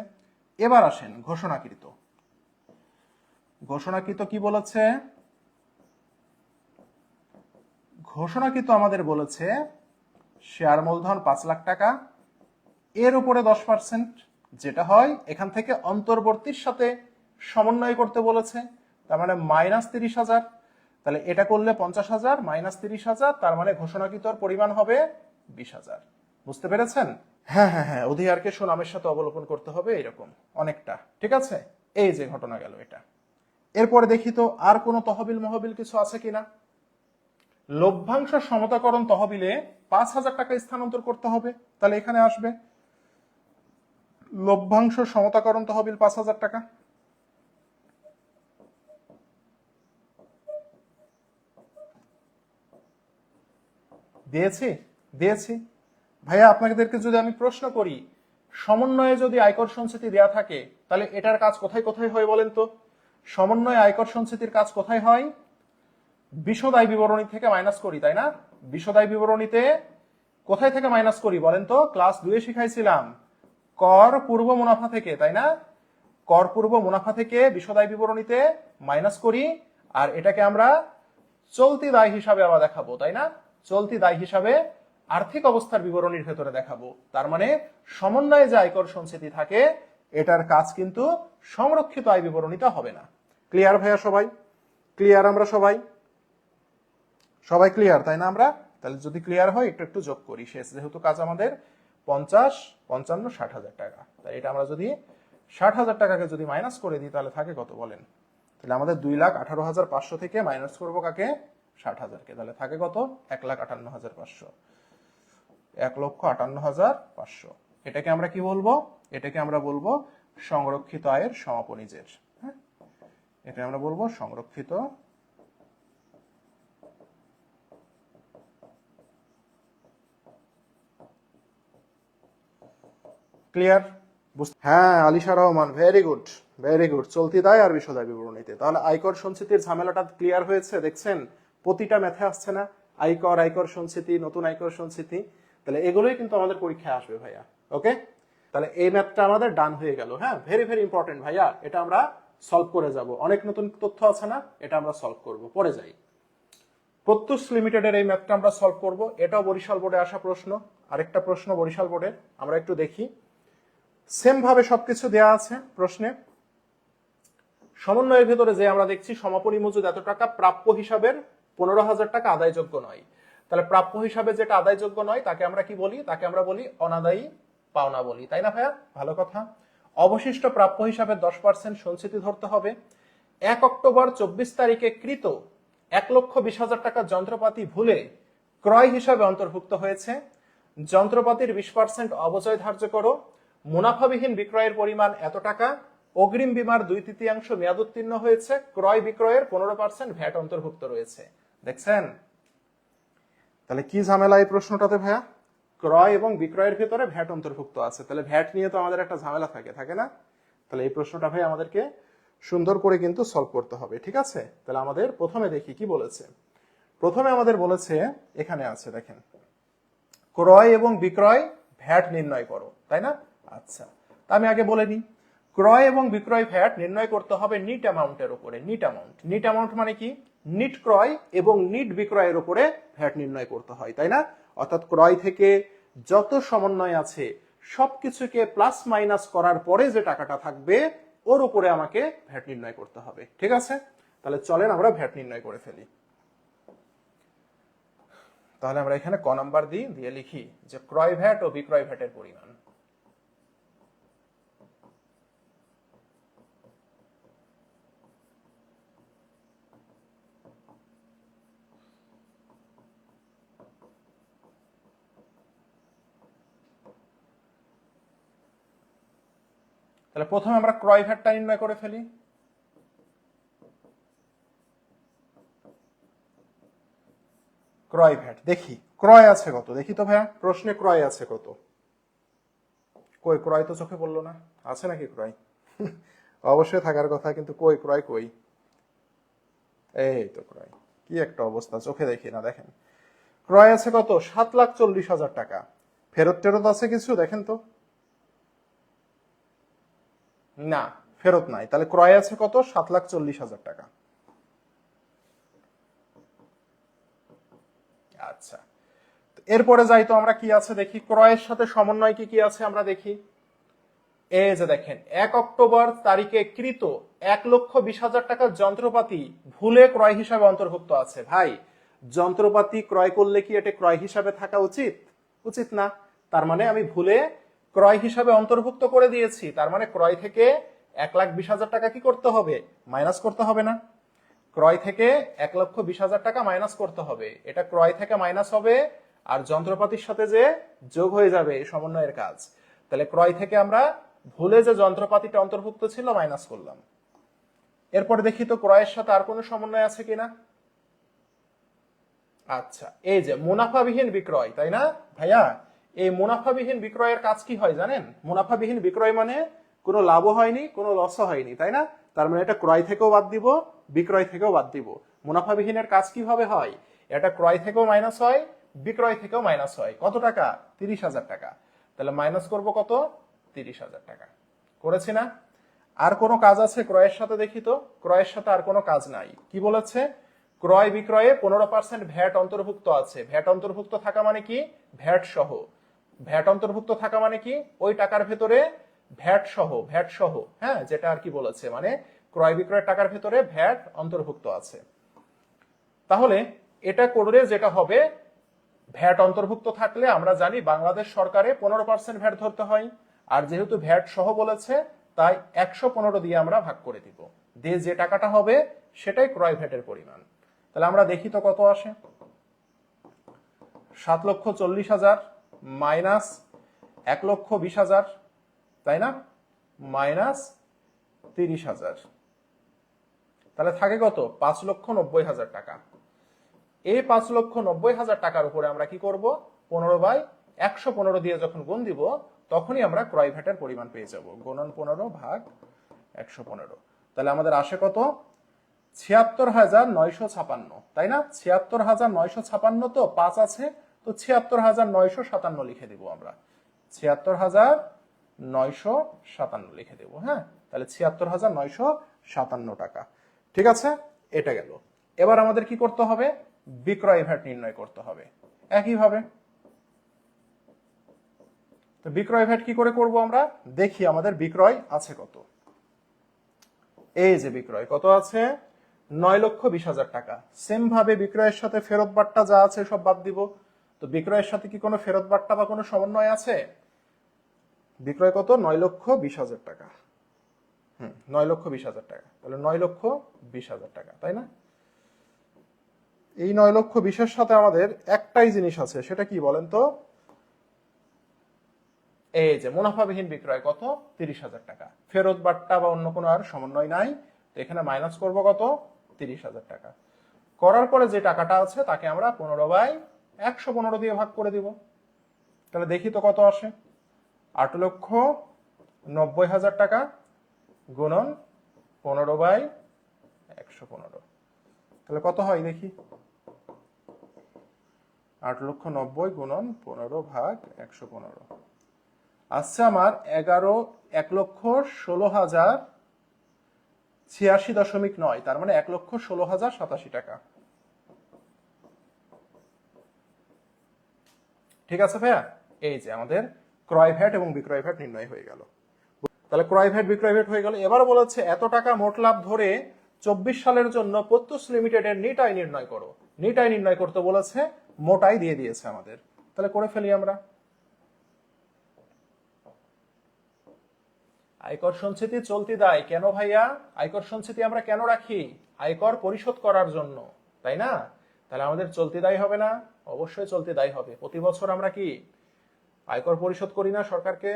এবার আসেন ঘোষণাকৃত। ঘোষণাকৃত কি বলেছে? ঘোষণাকৃত আমাদের বলেছে শেয়ার মূলধন 5 লাখ টাকা, এর উপরে 10%, যেটা হয় এখান থেকে অন্তর্বর্তীর সাথে সমন্বয় করতে বলেছে, তার মানে মাইনাস 30,000। তাহলে এটা করলে 50,000 মাইনাস 30,000, তার মানে ঘোষণাকৃতর পরিমাণ হবে 20,000। বুঝতে পেরেছেন? হ্যাঁ হ্যাঁ হ্যাঁ, অধিকারকে সুনামের সাথে অবলোকন করতে হবে, এরকম অনেকটা। ঠিক আছে, এই যে ঘটনা গেল এটা। এরপরে দেখি তো আর কোনো তহবিল মহবিল কিছু আছে কিনা। লভ্যাংশ সমতাকরণ তহবিলে 5,000 টাকা স্থানান্তর করতে হবে, তাহলে এখানে আসবে লভ্যাংশ সমতাকরণ তহবিল 5,000 টাকা। দিয়েছি দিয়েছি ভাইয়া। আপনাদেরকে যদি আমি প্রশ্ন করি, সমন্বয়ে যদি আয়কর সঞ্চিতি দেয়া থাকে, তাহলে এটার কাজ কোথায় কোথায় হয় বলেন তো? সমন্বয়ে আয়কর সঞ্চিতির কাজ কোথায় হয়? বিশদ আয় বিবরণী থেকে মাইনাস করি, তাই না? বিশদ আয় বিবরণীতে কোথায় থেকে মাইনাস করি বলেন তো? ক্লাস 2 এ শিখাইছিলাম, কর পূর্ব মুনাফা থেকে, তাই না? কর পূর্ব মুনাফা থেকে বিশদ আয় বিবরণীতে মাইনাস করি, আর এটাকে আমরা চলতি দায় হিসাবে আবার দেখাবো, তাই না? চলতি দায় হিসাবে আর্থিক অবস্থার বিবরণীর ভেতরে দেখাবো। তার মানে সমন্বয়ে যে আয়কর সঞ্চিতি থাকে, এটার কাজ কিন্তু সংরক্ষিত আয় বিবরণীতে হবে না। ক্লিয়ার ভাইয়া সবাই? ক্লিয়ার আমরা সবাই? সবাই ক্লিয়ার, তাই না? আমরা তাহলে যদি ক্লিয়ার হয় একটু একটু যোগ করি। শেষ যেহেতু কাজ আমাদের 50, 55, 60,000 টাকা, তাই এটা আমরা যদি 60,000 টাকাকে যদি মাইনাস করে দিই, তাহলে থাকে কত বলেন? তাহলে আমাদের 2,18,500 থেকে মাইনাস করবো কাকে? 60,000কে, তাহলে থাকে কত? 1,58,500। 1,58,500। এটাকে আমরা কি বলবো? এটাকে আমরা বলবো সংরক্ষিত আয়ের সমাপনীজের। হ্যাঁ, এটা আমরা বলবো সংরক্ষিত ক্লিয়ার? হ্যাঁ, Alisha Rahman, very good very good. চলতি দায় আর বিশদ আয় বিবরণীতে। তাহলে আয়কর সঞ্চিতির ঝামেলাটা ক্লিয়ার হয়েছে, দেখছেন? প্রতিটা ম্যাথে আসছে না, আয়কর, আয়কর সঞ্চিতি, নতুন আয়কর সঞ্চিতি। তাহলে এগুলোই কিন্তু আমাদের পরীক্ষায় আসবে ভাইয়া। ওকে, তাহলে এই ম্যাথটা আমাদের ডান হয়ে গেল। হ্যাঁ, ভেরি ভেরি ইম্পর্টেন্ট ভাইয়া, এটা আমরা সলভ করে যাব। অনেক নতুন তথ্য আছে না, এটা আমরা সলভ করব। পরে যাই, প্রত্যুষ লিমিটেডের এই ম্যাথটা আমরা সলভ করব। এটাও বরিশাল বোর্ডে আসা প্রশ্ন। আরেকটা প্রশ্ন বরিশাল বোর্ডে, আমরা একটু দেখি। সেম ভাবে সবকিছু দেয়া আছে প্রশ্নে। সমন্বয়ের ভেতরে যে আমরা দেখছি সমাপনী মজুদ এত টাকা, প্রাপ্য হিসাবের 15,000 টাকা আদায়যোগ্য নয়। তাহলে প্রাপ্য হিসাবে যেটা আদায়যোগ্য নয় তাকে আমরা কি বলি? তাকে আমরা বলি অনাদায়ী পাওনা বলি, তাই না ভাইয়া? ভালো কথা। অবশিষ্ট প্রাপ্য হিসাবে 10% সঞ্চিতি ধরতে হবে। 1 অক্টোবর 24 তারিখে কৃত 1,20,000 টাকা যন্ত্রপাতি ভুলে ক্রয় হিসাবে অন্তর্ভুক্ত হয়েছে। যন্ত্রপাতির 20% অবচয় ধার্য করো। মুনাফাবিহীন বিক্রয়ের পরিমাণ এত টাকা। অগ্রিম বীমার 2/3 মেয়াদ উত্তীর্ণ হয়েছে। ক্রয় বিক্রয়ের 15% ভ্যাট অন্তর্ভুক্ত রয়েছে। দেখছেন তাহলে কি ঝামেলা এই প্রশ্নটাতে ভাইয়া? ক্রয় এবং বিক্রয়ের ভেতরে ভ্যাট অন্তর্ভুক্ত আছে, তাহলে ভ্যাট নিয়ে তো আমাদের একটা ঝামেলা থাকে না? তাহলে এই প্রশ্নটা ভাই আমাদেরকে সুন্দর করে কিন্তু সলভ করতে হবে। ঠিক আছে, তাহলে আমাদের প্রথমে দেখি কি বলেছে। প্রথমে আমাদের বলেছে, এখানে আছে দেখেন, ক্রয় এবং বিক্রয় ভ্যাট নির্ণয় করো, তাই না? আচ্ছা, তা আমি আগে বলে নিই। ক্রয় এবং বিক্রয় ভ্যাট নির্ণয় করতে হবে নিট অ্যামাউন্টের উপরে। নিট অ্যামাউন্ট, নিট অ্যামাউন্ট মানে কি? নিট ক্রয় এবং নিট বিক্রয়ের উপরে ভ্যাট নির্ণয় করতে হয়, তাই না? অর্থাৎ ক্রয় থেকে যত সমন্বয় আছে সবকিছুকে প্লাস মাইনাস করার পরে যে টাকাটা থাকবে ওর উপরে আমাকে ভ্যাট নির্ণয় করতে হবে। ঠিক আছে, তাহলে চলেন আমরা ভ্যাট নির্ণয় করে ফেলি। তাহলে আমরা এখানে ক নাম্বার দিয়ে লিখি যে ক্রয় ভ্যাট ও বিক্রয় ভ্যাটের পরিমাণ। তাহলে প্রথমে আমরা ক্রয় ভ্যাটটা নির্ণয় করে ফেলি। ক্রয় ভ্যাট দেখি ক্রয় আছে কত, দেখি তো ভাইয়া প্রশ্নে ক্রয় আছে কত। কই ক্রয় তো চোখে পড়লো না, আছে নাকি ক্রয়? অবশ্যই থাকার কথা, কিন্তু কই ক্রয় কই? এই তো ক্রয়, কি একটা অবস্থা, চোখে দেখি না। দেখেন ক্রয় আছে কত, 7,40,000 টাকা। ফেরত টেরত আছে কিছু দেখেন তো? না, ফেরত নাই। তাহলে ক্রয় আছে কত, 7,40,000 টাকা। আচ্ছা, এরপরে যাই তো আমরা, কি আছে দেখি। ক্রয়ের সাথে সমন্বয় কি কি আছে আমরা দেখি। এই যে দেখেন 1 অক্টোবর তারিখে কৃত 1,20,000 টাকার যন্ত্রপাতি ভুলে ক্রয় হিসাবে অন্তর্ভুক্ত আছে। ভাই, যন্ত্রপাতি ক্রয় করলে কি এটা ক্রয় হিসাবে থাকা উচিত? উচিত না। তার মানে আমি ভুলে ক্রয় হিসাবে অন্তর্ভুক্ত করে দিয়েছি। তার মানে ক্রয় থেকে 1,20,000 টাকা কি করতে হবে, মাইনাস করতে হবে না? ক্রয় থেকে 1,20,000 টাকা মাইনাস করতে হবে। এটা ক্রয় থেকে মাইনাস হবে আর যন্ত্রপাতির সাথে যে যোগ হয়ে যাবে এই সমন্বয়ের কাজ। তাহলে ক্রয় থেকে আমরা ভুলে যে যন্ত্রপাতিটা অন্তর্ভুক্ত ছিল মাইনাস করলাম। এরপরে দেখি তো ক্রয়ের সাথে আর কোনো সমন্বয় আছে কিনা। আচ্ছা, এই যে মুনাফাবিহীন বিক্রয়, তাই না ভাইয়া? এই মুনাফাবিহীন বিক্রয়ের কাজ কি হয় জানেন? মুনাফাবিহীন বিক্রয় মানে কোনো লাভও হয়নি, কোনো লসও হয়নি, তাই না? তার মানে এটা ক্রয় থেকেও বাদ দিব, বিক্রয় থেকেও বাদ দিব। মুনাফাবিহীনের কাজ কিভাবে হয়? এটা ক্রয় থেকেও মাইনাস হয়, বিক্রয় থেকেও মাইনাস হয়। কত টাকা? 30,000 টাকা। তাহলে মাইনাস করব কত? 30,000 টাকা। করেছি না? আর কোনো কাজ আছে ক্রয়ের সাথে দেখি তো। ক্রয়ের সাথে আর কোনো কাজ নাই। কি বলেছে? ক্রয় বিক্রয়ে 15% ভ্যাট অন্তর্ভুক্ত আছে। ভ্যাট অন্তর্ভুক্ত থাকা মানে কি? ভ্যাট সহ। ভ্যাট অন্তর্ভুক্ত থাকা মানে কি? ওই টাকার ভেতরে ভ্যাট সহ, হ্যাঁ, যেটা আর কি বলেছে, মানে ক্রয় বিক্রয়ের টাকার ভেতরে ভ্যাট অন্তর্ভুক্ত আছে। তাহলে এটা করলে যেটা হবে, ভ্যাট অন্তর্ভুক্ত থাকলে আমরা জানি বাংলাদেশ সরকারে 15% ভ্যাট ধরতে হয়। আর যেহেতু ভ্যাট সহ বলেছে, তাই 115 দিয়ে আমরা ভাগ করে দিব, দিয়ে যে টাকাটা হবে সেটাই ক্রয় ভ্যাটের পরিমাণ। তাহলে আমরা দেখি তো কত আসে। 7,40,000 মাইনাস 1,20,000, তাই না, মাইনাস 30,000, তাহলে থাকে কত? 5,90,000 টাকা। এই 5,90,000 টাকার উপরে আমরা কি করব, 15/115 দিয়ে যখন গুণ দিব তখনই আমরা ক্রয় ভ্যাটের পরিমাণ পেয়ে যাব। গুণন 15 ভাগ 115। তাহলে আমাদের আসে কত? 76,956, তাই না? 76,956, তো 5 আছে, তো 76,957 লিখে দিব আমরা। 76,957 লিখে দেব। হ্যাঁ, তাহলে 76,957 টাকা। ঠিক আছে, এটা গেল। এবার আমাদের কি করতে হবে? বিক্রয় ভ্যাট নির্ণয় করতে হবে একইভাবে। তো বিক্রয় ভ্যাট কি করে করব আমরা দেখি। আমাদের বিক্রয় আছে কত। এই যে বিক্রয় কত আছে, 9,20,000 টাকা। সেম ভাবে বিক্রয়ের সাথে ফেরত বাট্টা যা আছে সব বাদ দিব। তো বিক্রয়ের সাথে কি কোনো ফেরত বাট্টা বা কোনো সমন্বয় আছে? বিক্রয় কত? 9,20,000 টাকা। 9,20,000 টাকা। তাহলে 9,20,000 টাকা, তাই না? এই 9,20,000 সাথে আমাদের একটাই জিনিস আছে, সেটা কি বলেন তো? এই যে মুনাফাবিহীন বিক্রয় কত? 30,000 টাকা। ফেরত বাট্টা বা অন্য কোনো আর সমন্বয় নাই, তো এখানে মাইনাস করব কত? 30,000 টাকা। করার পরে যে টাকাটা আছে তাকে আমরা 15/115 দিয়ে ভাগ করে দিব। তাহলে দেখি তো কত আসে। 8,90,000 টাকা গুণন 15/115, তাহলে কত হয় দেখি। 8,90,000 গুণন 15 ভাগ 115 আসছে আমার 1,16,086.9, তার মানে 1,16,087 টাকা। ঠিক আছে ভাইয়া? এই যে আমাদের ক্রয় ভ্যাট এবং বিক্রয় ভ্যাট নির্ণয় হয়ে গেল। তাহলে ক্রয় ভ্যাট বিক্রয় ভ্যাট হয়ে গেল। এবার বলেছে এত টাকা মোট লাভ ধরে 24 সালের জন্য প্রত্যুষ লিমিটেডের নিট আয় নির্ণয় করো। নিট আয় নির্ণয় করতে বলেছে, মোট আয় দিয়ে দিয়েছে আমাদের। তাহলে করে ফেলি আমরা। আয়কর সঞ্চিতি চলতি দায় কেন ভাইয়া? আয়কর সঞ্চিতি আমরা কেন রাখি? আয়কর পরিশোধ করার জন্য, তাই না? তাহলে আমাদের চলতি দায় হবে না? অবশ্যই চলতি দায় হবে। প্রতি বছর আমরা কি আয়কর পরিশোধ করি না সরকারকে?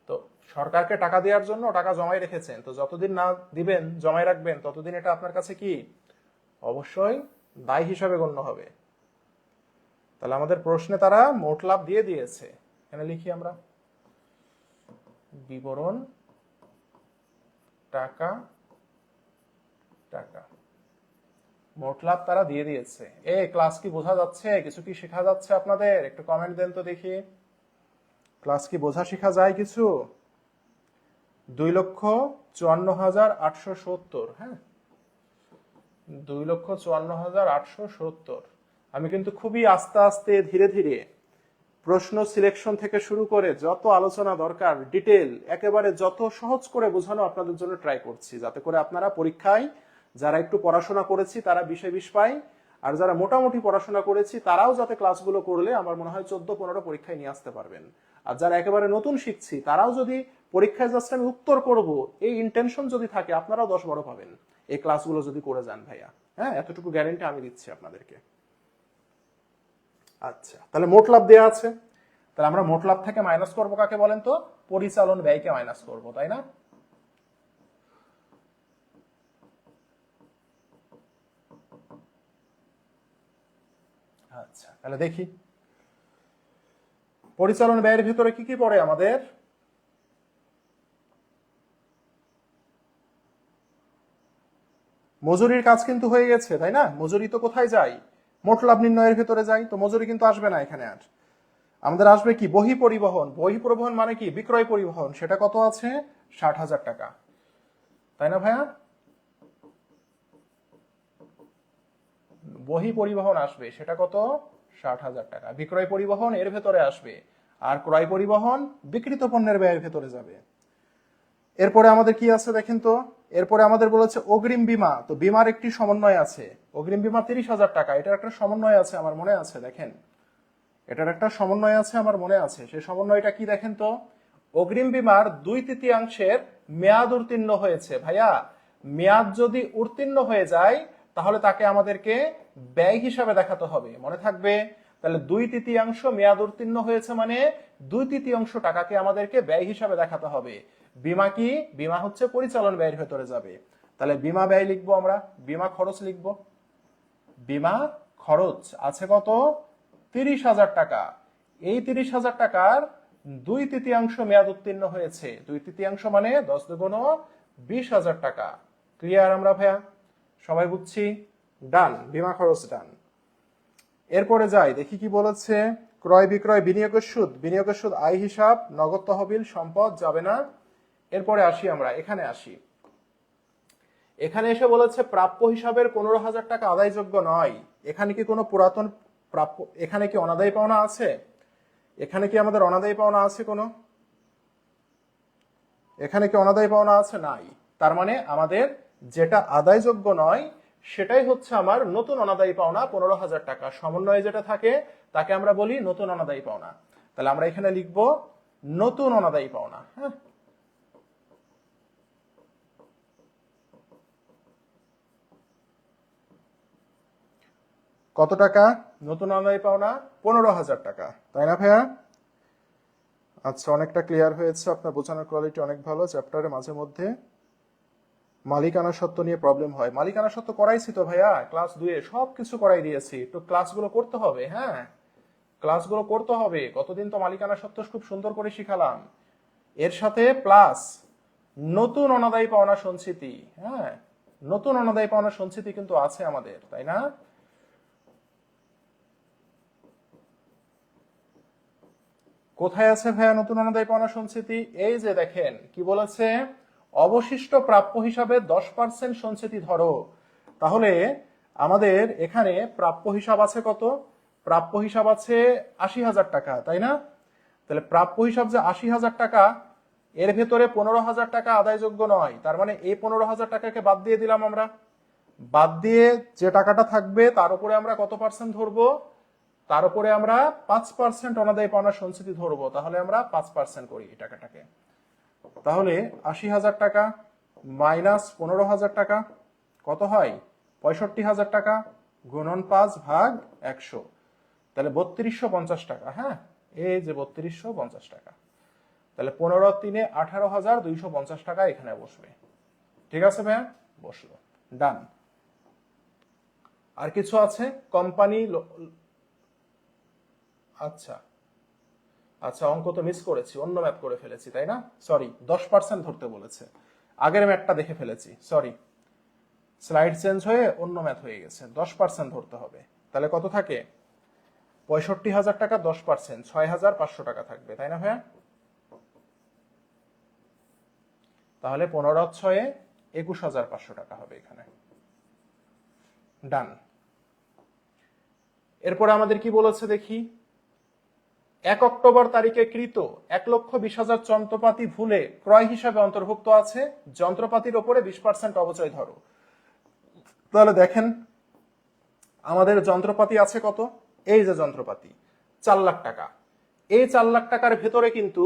তো সরকারকে টাকা দেওয়ার জন্য টাকা জমাই রেখেছেন, তো যতদিন না দিবেন, জমাই রাখবেন, ততদিন এটা আপনার কাছে কি অবশ্যই দায় হিসাবে গণ্য হবে। তাহলে আমাদের প্রশ্নে তারা মোট লাভ দিয়ে দিয়েছে। এখানে লিখি আমরা বিবরণ টাকা টাকা মোট লাভ তারা দিয়ে দিয়েছে। ক্লাস কি বোঝা যাচ্ছে? কিছু কি শেখা যাচ্ছে আপনাদের? একটু কমেন্ট দেন তো দেখি, ক্লাস কি বোঝা শেখা যায় কিছু? 2,54,870। হ্যাঁ, 2,54,870। আমি কিন্তু খুবই আস্তে আস্তে ধীরে ধীরে প্রশ্ন সিলেকশন থেকে শুরু করে যত আলোচনা দরকার ডিটেল একেবারে যত সহজ করে বোঝানো আপনাদের জন্য ট্রাই করছি, যাতে করে আপনারা পরীক্ষায় যারা একটু পড়াশোনা করেছি তারা 20-20 পাই, আর যারা মোটামুটি পড়াশোনা করেছি তারাও যাতে ক্লাসগুলো করলে আমার মনে হয় 14-15 পরীক্ষায় নিয়ে আসতে পারবেন। আর যারা একেবারে নতুন শিখছি তারাও যদি পরীক্ষায় জাস্ট আমি উত্তর করব এই ইন্টেনশন যদি থাকে, আপনারাও 10-12 পাবেন এই ক্লাসগুলো যদি করে যান ভাইয়া। হ্যাঁ, এতটুকু গ্যারান্টি আমি দিচ্ছি আপনাদেরকে। আচ্ছা, তাহলে মোট লাভ দেওয়া আছে। তাহলে আমরা মোট লাভ থেকে মাইনাস করবো কাকে বলেন তো? পরিচালন ব্যয়কে মাইনাস করব, তাই না? আচ্ছা, তাহলে দেখি পরিচালন ব্যয়ের ভিতরে কি কি পড়ে আমাদের। মজুরির কাজ কিন্তু হয়ে গেছে, তাই না? মজুরি তো কোথায় যায়? মোট লাভ নির্ণয়ের ভিতরে যায়, তো মজুরি কিন্তু আসবে না এখানে। আর আমাদের আসবে কি? বহি পরিবহন। বহি পরিবহন মানে কি? বিক্রয় পরিবহন। সেটা কত আছে? 60,000 টাকা, তাই না ভাইয়া? বহি পরিবহন আসবে, সেটা কত? 60,000 টাকা। বিক্রয় পরিবহন এর ভেতরে আসবে, আর ক্রয় পরিবহন বিক্রিত পণ্যের ব্যয়ের ভেতরে যাবে। এরপরে আমাদের কি আছে দেখেন তো? এরপরে আমাদের বলেছে অগ্রিম বীমা। তো বীমার একটি সমন্বয় আছে, অগ্রিম বীমা 30,000 টাকা। এটার একটা সমন্বয় আছে আমার মনে আছে, দেখেন এটার একটা সমন্বয় আছে আমার মনে আছে। সেই সমন্বয়টা কি দেখেন তো? অগ্রিম বীমার 2/3 মেয়াদ উত্তীর্ণ হয়েছে। ভাইয়া, মেয়াদ যদি উত্তীর্ণ হয়ে যায় তাহলে তাকে আমাদেরকে ব্যয় হিসাবে দেখাতে হবে, মনে থাকবে। তাহলে 2/3 মেয়াদ উত্তীর্ণ হয়েছে মানে 2/3 টাকাকে আমাদেরকে ব্যয় হিসাবে দেখাতে হবে। বীমা কি? বীমা হচ্ছে পরিচালন ব্যয়ের ভেতরে যাবে। তাহলে বীমা ব্যয় লিখবো আমরা, বীমা খরচ লিখবো। বীমা খরচ আছে কত? 30,000 টাকা। এই 30,000 টাকার 2/3 মেয়াদ উত্তীর্ণ হয়েছে। 2/3 মানে 10 দুগুণ 20,000 টাকা। ক্লিয়ার আমরা ভাইয়া? সবাই বুঝছি? ডান, বীমা খরচ ডান। এরপরে যাই দেখি কি বলেছে। ক্রয় বিক্রয় বিনিয়োগের সুদ। বিনিয়োগের সুদ আয় হিসাব, নগদ তহবিল, সম্পদ যাবে না। এরপরে আসি আমরা, এখানে আসি। এখানে এসে বলেছে প্রাপ্য হিসাবের 15,000 টাকা আদায়যোগ্য নয়। এখানে কি কোনো পুরাতন প্রাপ্য, এখানে কি অনাদায়ী পাওনা আছে? এখানে কি আমাদের অনাদায়ী পাওনা আছে কোনো? এখানে কি অনাদায়ী পাওনা আছে? নাই। তার মানে আমাদের যেটা আদায়যোগ্য নয় সেটাই হচ্ছে আমার নতুন অনাদায়ী পাওনা 15,000 টাকা। সমন্বয়ে যেটা থাকে তাকে আমরা বলি নতুন অনাদায়ী পাওনা। তাহলে আমরা এখানে লিখব নতুন অনাদায়ী পাওনা। হ্যাঁ, কত টাকা নতুন অনাদায়ী পাওনা? 15,000 টাকা, তাই না ভাইয়া? আচ্ছা, অনেকটা ক্লিয়ার হয়েছে। আপনার বোঝানোর কোয়ালিটি অনেক ভালো। চ্যাপ্টারে মাঝে মধ্যে মালিকানা সত্ত্ব নিয়ে প্রবলেম হয়। মালিকানা সত্ত্ব করাইছি তো ভাইয়া, ক্লাস 2-এ সবকিছু করাই দিয়েছি। তো ক্লাসগুলো করতে হবে। হ্যাঁ, ক্লাসগুলো করতে হবে। কতদিন তো মালিকানা সত্ত্ব খুব সুন্দর করে শিখালাম। এর সাথে প্লাস নতুন অনাদায়ী পাওনা সঞ্চিতি। হ্যাঁ, নতুন অনাদায়ী পাওনা সঞ্চিতি কিন্তু আছে আমাদের, তাই না? কোথায় আছে ভাইয়া নতুন অনাদায়ী পাওনা সঞ্চিতি? এই যে দেখেন কি বলেছে, অবশিষ্ট প্রাপ্য হিসাবে 10% সঞ্চিতি ধরো। তাহলে আমাদের এখানে প্রাপ্য হিসাব আছে কত? প্রাপ্য হিসাব আছে ৮০,০০০ টাকা, তাই না? তাহলে প্রাপ্য হিসাব যে ৮০,০০০ টাকা, এর ভেতরে ১৫,০০০ টাকা আদায়যোগ্য নয়, তার মানে এই ১৫,০০০ টাকাকে বাদ দিয়ে দিলাম আমরা। বাদ দিয়ে যে টাকাটা থাকবে তার উপরে আমরা কত পার্সেন্ট ধরবো? তার উপরে আমরা ৫% অনাদায়ী পাওনা সঞ্চিতি ধরবো। তাহলে আমরা ৫% করি এই টাকাটাকে। তাহলে ৮০,০০০ টাকা মাইনাস ১৫,০০০ টাকা কত হয়? ৬৫,০০০ টাকা গুণন ৫ ভাগ ১০০, তাহলে ৩২৫০ টাকা। হ্যাঁ, এই যে ৩২৫০ টাকা। তাহলে ১৫×৩ = ১৮,২৫০ টাকা এখানে বসবে। ঠিক আছে ভাইয়া, বসলো, ডান। আর কিছু আছে? কোম্পানি, আচ্ছা আচ্ছা, অঙ্ক তো মিস করেছি, অন্য ম্যাথ করে ফেলেছি, তাই না? সরি, 10% ধরতে বলেছে, আগের ম্যাথটা দেখে ফেলেছি, সরি, স্লাইড চেঞ্জ হয়ে অন্য ম্যাথ হয়ে গেছে। 10% ধরতে হবে। তাহলে কত থাকে? ৬৫,০০০ টাকা 10%, ৬,৫০০ টাকা থাকবে, তাই না ভাইয়া? তাহলে ১৫/৬ ২১,৫০০ টাকা হবে এখানে, ডান। এরপরে আমাদের কি বলেছে দেখি। ১ অক্টোবর তারিখে কৃত ১,২০,০০০ যন্ত্রপাতি ভুলে ক্রয় হিসাবে অন্তর্ভুক্ত আছে, যন্ত্রপাতির ওপরে 20% অবচয় ধরো। তাহলে দেখেন আমাদের যন্ত্রপাতি আছে কত? এই যে যন্ত্রপাতি ৪ লাখ টাকা। এই ৪ লাখ টাকার ভেতরে কিন্তু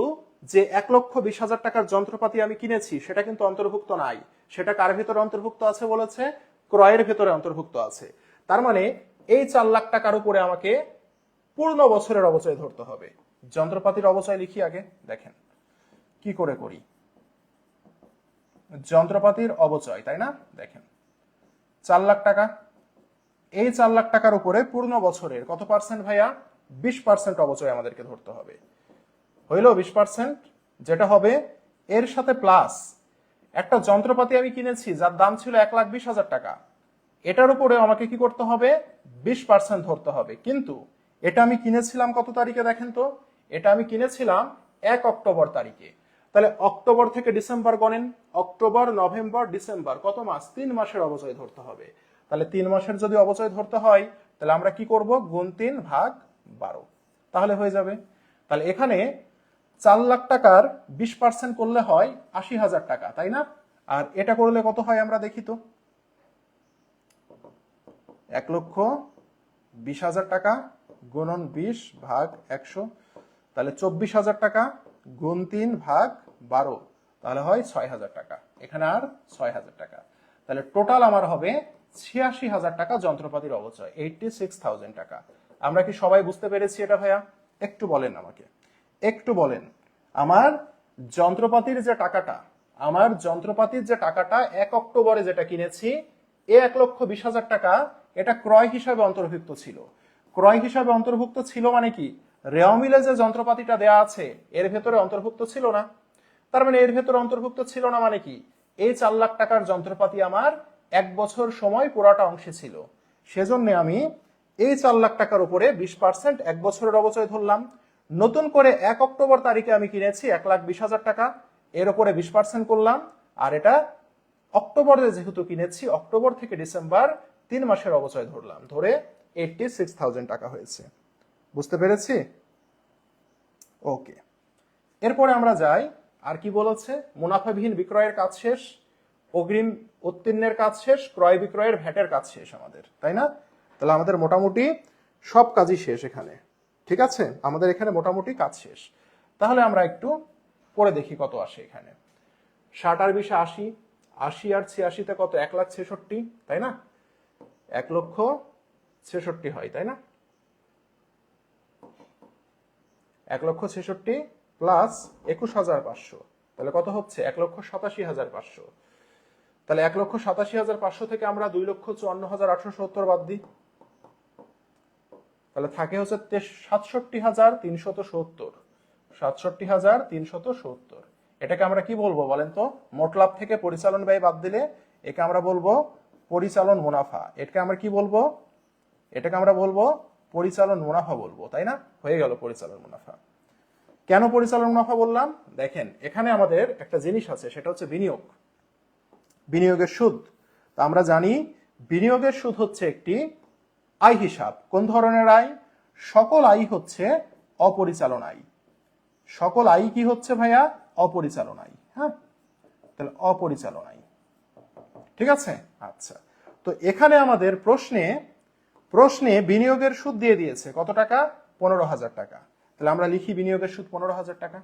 যে ১,২০,০০০ টাকার যন্ত্রপাতি আমি কিনেছি সেটা কিন্তু অন্তর্ভুক্ত নাই। সেটা কার ভেতরে অন্তর্ভুক্ত আছে বলেছে? ক্রয়ের ভেতরে অন্তর্ভুক্ত আছে। তার মানে এই ৪ লাখ টাকার উপরে আমাকে পূর্ণ বছরের অবচয় ধরতে হবে। যন্ত্রপাতির অবচয় লিখি আগে, দেখেন কি করে করি। যন্ত্রপাতির অবচয়, তাই না? দেখেন ৪ লাখ টাকা, এই ৪ লাখ টাকার উপরে পূর্ণ বছরের কত পার্সেন্ট ভাইয়া? 20% অবচয় আমাদেরকে ধরতে হবে। হইল 20%, যেটা হবে এর সাথে প্লাস একটা যন্ত্রপাতি আমি কিনেছি যার দাম ছিল ১,২০,০০০ টাকা, এটার উপরে আমাকে কি করতে হবে? 20% ধরতে হবে। কিন্তু এটা আমি কিনেছিলাম কত তারিখে দেখেন তো? এটা আমি কিনেছিলাম ১ অক্টোবর তারিখে। তাহলে অক্টোবর থেকে ডিসেম্বর গণেন, অক্টোবর, নভেম্বর, ডিসেম্বর, কত মাস? ৩ মাসের অবচয় ধরতে হবে। তাহলে ৩ মাসের যদি অবচয় ধরতে হয় তাহলে আমরা কি করব? গুণ ৩ ভাগ ১২, তাহলে হয়ে যাবে। তাহলে এখানে ৪ লাখ টাকার 20% করলে হয় ৮০,০০০ টাকা, তাই না? আর এটা করলে কত হয় আমরা দেখি তো। ১,২০,০০০ টাকা গুণন ২০ ভাগ ১০০, তাহলে ২৪,০০০ টাকা গুণ ৩ ভাগ ১২, তাহলে হয় ৬,০০০ টাকা। এখানে আর ৬,০০০ টাকা। তাহলে টোটাল আমার হবে ৮৬,০০০ টাকা যন্ত্রপাতির অবচয়, 86,000 টাকা। আমরা কি সবাই বুঝতে পেরেছি এটা ভাইয়া? একটু বলেন আমাকে, একটু বলেন। আমার যন্ত্রপাতির যে টাকাটা, ১ অক্টোবরে যেটা কিনেছি, এ ১,২০,০০০ টাকা, এটা ক্রয় হিসাবে অন্তর্ভুক্ত ছিল। ক্রয় হিসাবে অন্তর্ভুক্ত ছিল মানে কি? রেওয়া মিলে যে যন্ত্রপাতিটা দেয়া আছে এর ভেতরে অন্তর্ভুক্ত ছিল না। তার মানে এর ভেতরে অন্তর্ভুক্ত ছিল না মানে কি? এই ৪ লাখ টাকার যন্ত্রপাতি আমার ১ বছর সময় পুরাটা অংশে ছিল। সেজন্য আমি এই ৪ লাখ টাকার উপরে 20% ১ বছরের অবচয় ধরলাম। নতুন করে ১ অক্টোবর তারিখে আমি কিনেছি ১,২০,০০০ টাকা, এর উপরে 20% করলাম। আর এটা অক্টোবরে যেহেতু কিনেছি, অক্টোবর থেকে ডিসেম্বর ৩ মাসের অবচয় ধরলাম, ধরে 86,000 টাকা হয়েছে। বুঝতে পেরেছি? ওকে, এরপরে আমরা যাই। আর কি বলেছে? মুনাফাবিহীন বিক্রয়ের কাজ শেষ, অগ্রিম উত্তীর্ণের কাজ শেষ, ক্রয় বিক্রয়ের ভ্যাটের কাজ শেষ আমাদের, তাই না? তাহলে আমাদের মোটামুটি সব কাজই শেষ এখানে। ঠিক আছে, আমাদের এখানে মোটামুটি কাজ শেষ। তাহলে আমরা একটু পরে দেখি কত আসে এখানে। ৬০ আর ২০ ৮০, ৮০ আর ৮৬-তে কত? ১,৬৬,০০০, তাই না? ১,৬৬,০০০ হয়, তাই না? ১,৬৬,০০০ প্লাস ২১,৫০০, তাহলে কত হচ্ছে? ১,৮৭,৫০০। তাহলে ১,৮৭,৫০০ থেকে আমরা ২,৫৪,৮৭০ বাদ দিই, তাহলে থাকে হচ্ছে ৬৭,৩৭০। ৬৭,৩৭০। এটাকে আমরা কি বলবো বলেন তো? মোট লাভ থেকে পরিচালন ব্যয় বাদ দিলে একে আমরা বলবো পরিচালন মুনাফা। এটাকে আমরা কি বলবো? এটাকে আমরা বলবো পরিচালন মুনাফা বলবো, তাই না? হয়ে গেল পরিচালন মুনাফা। কেন পরিচালন মুনাফা বললাম? দেখেন এখানে আমাদের একটা জিনিস আছে, সেটা হচ্ছে বিনিয়োগ, বিনিয়োগের সুদ। তা আমরা জানি বিনিয়োগের সুদ হচ্ছে একটি আয় হিসাব। কোন ধরনের আয়? সকল আয় হচ্ছে অপরিচালন আয়। সকল আয় কি হচ্ছে ভাইয়া? অপরিচালন আয়। হ্যাঁ, তাহলে অপরিচালন আয়। ঠিক আছে, আচ্ছা। তো এখানে আমাদের প্রশ্নে বিনিয়োগের সুদ দিয়ে দিয়েছে কত টাকা? 15,000 টাকা। তাহলে আমরা লিখি বিনিয়োগের সুদ 15,000 টাকা।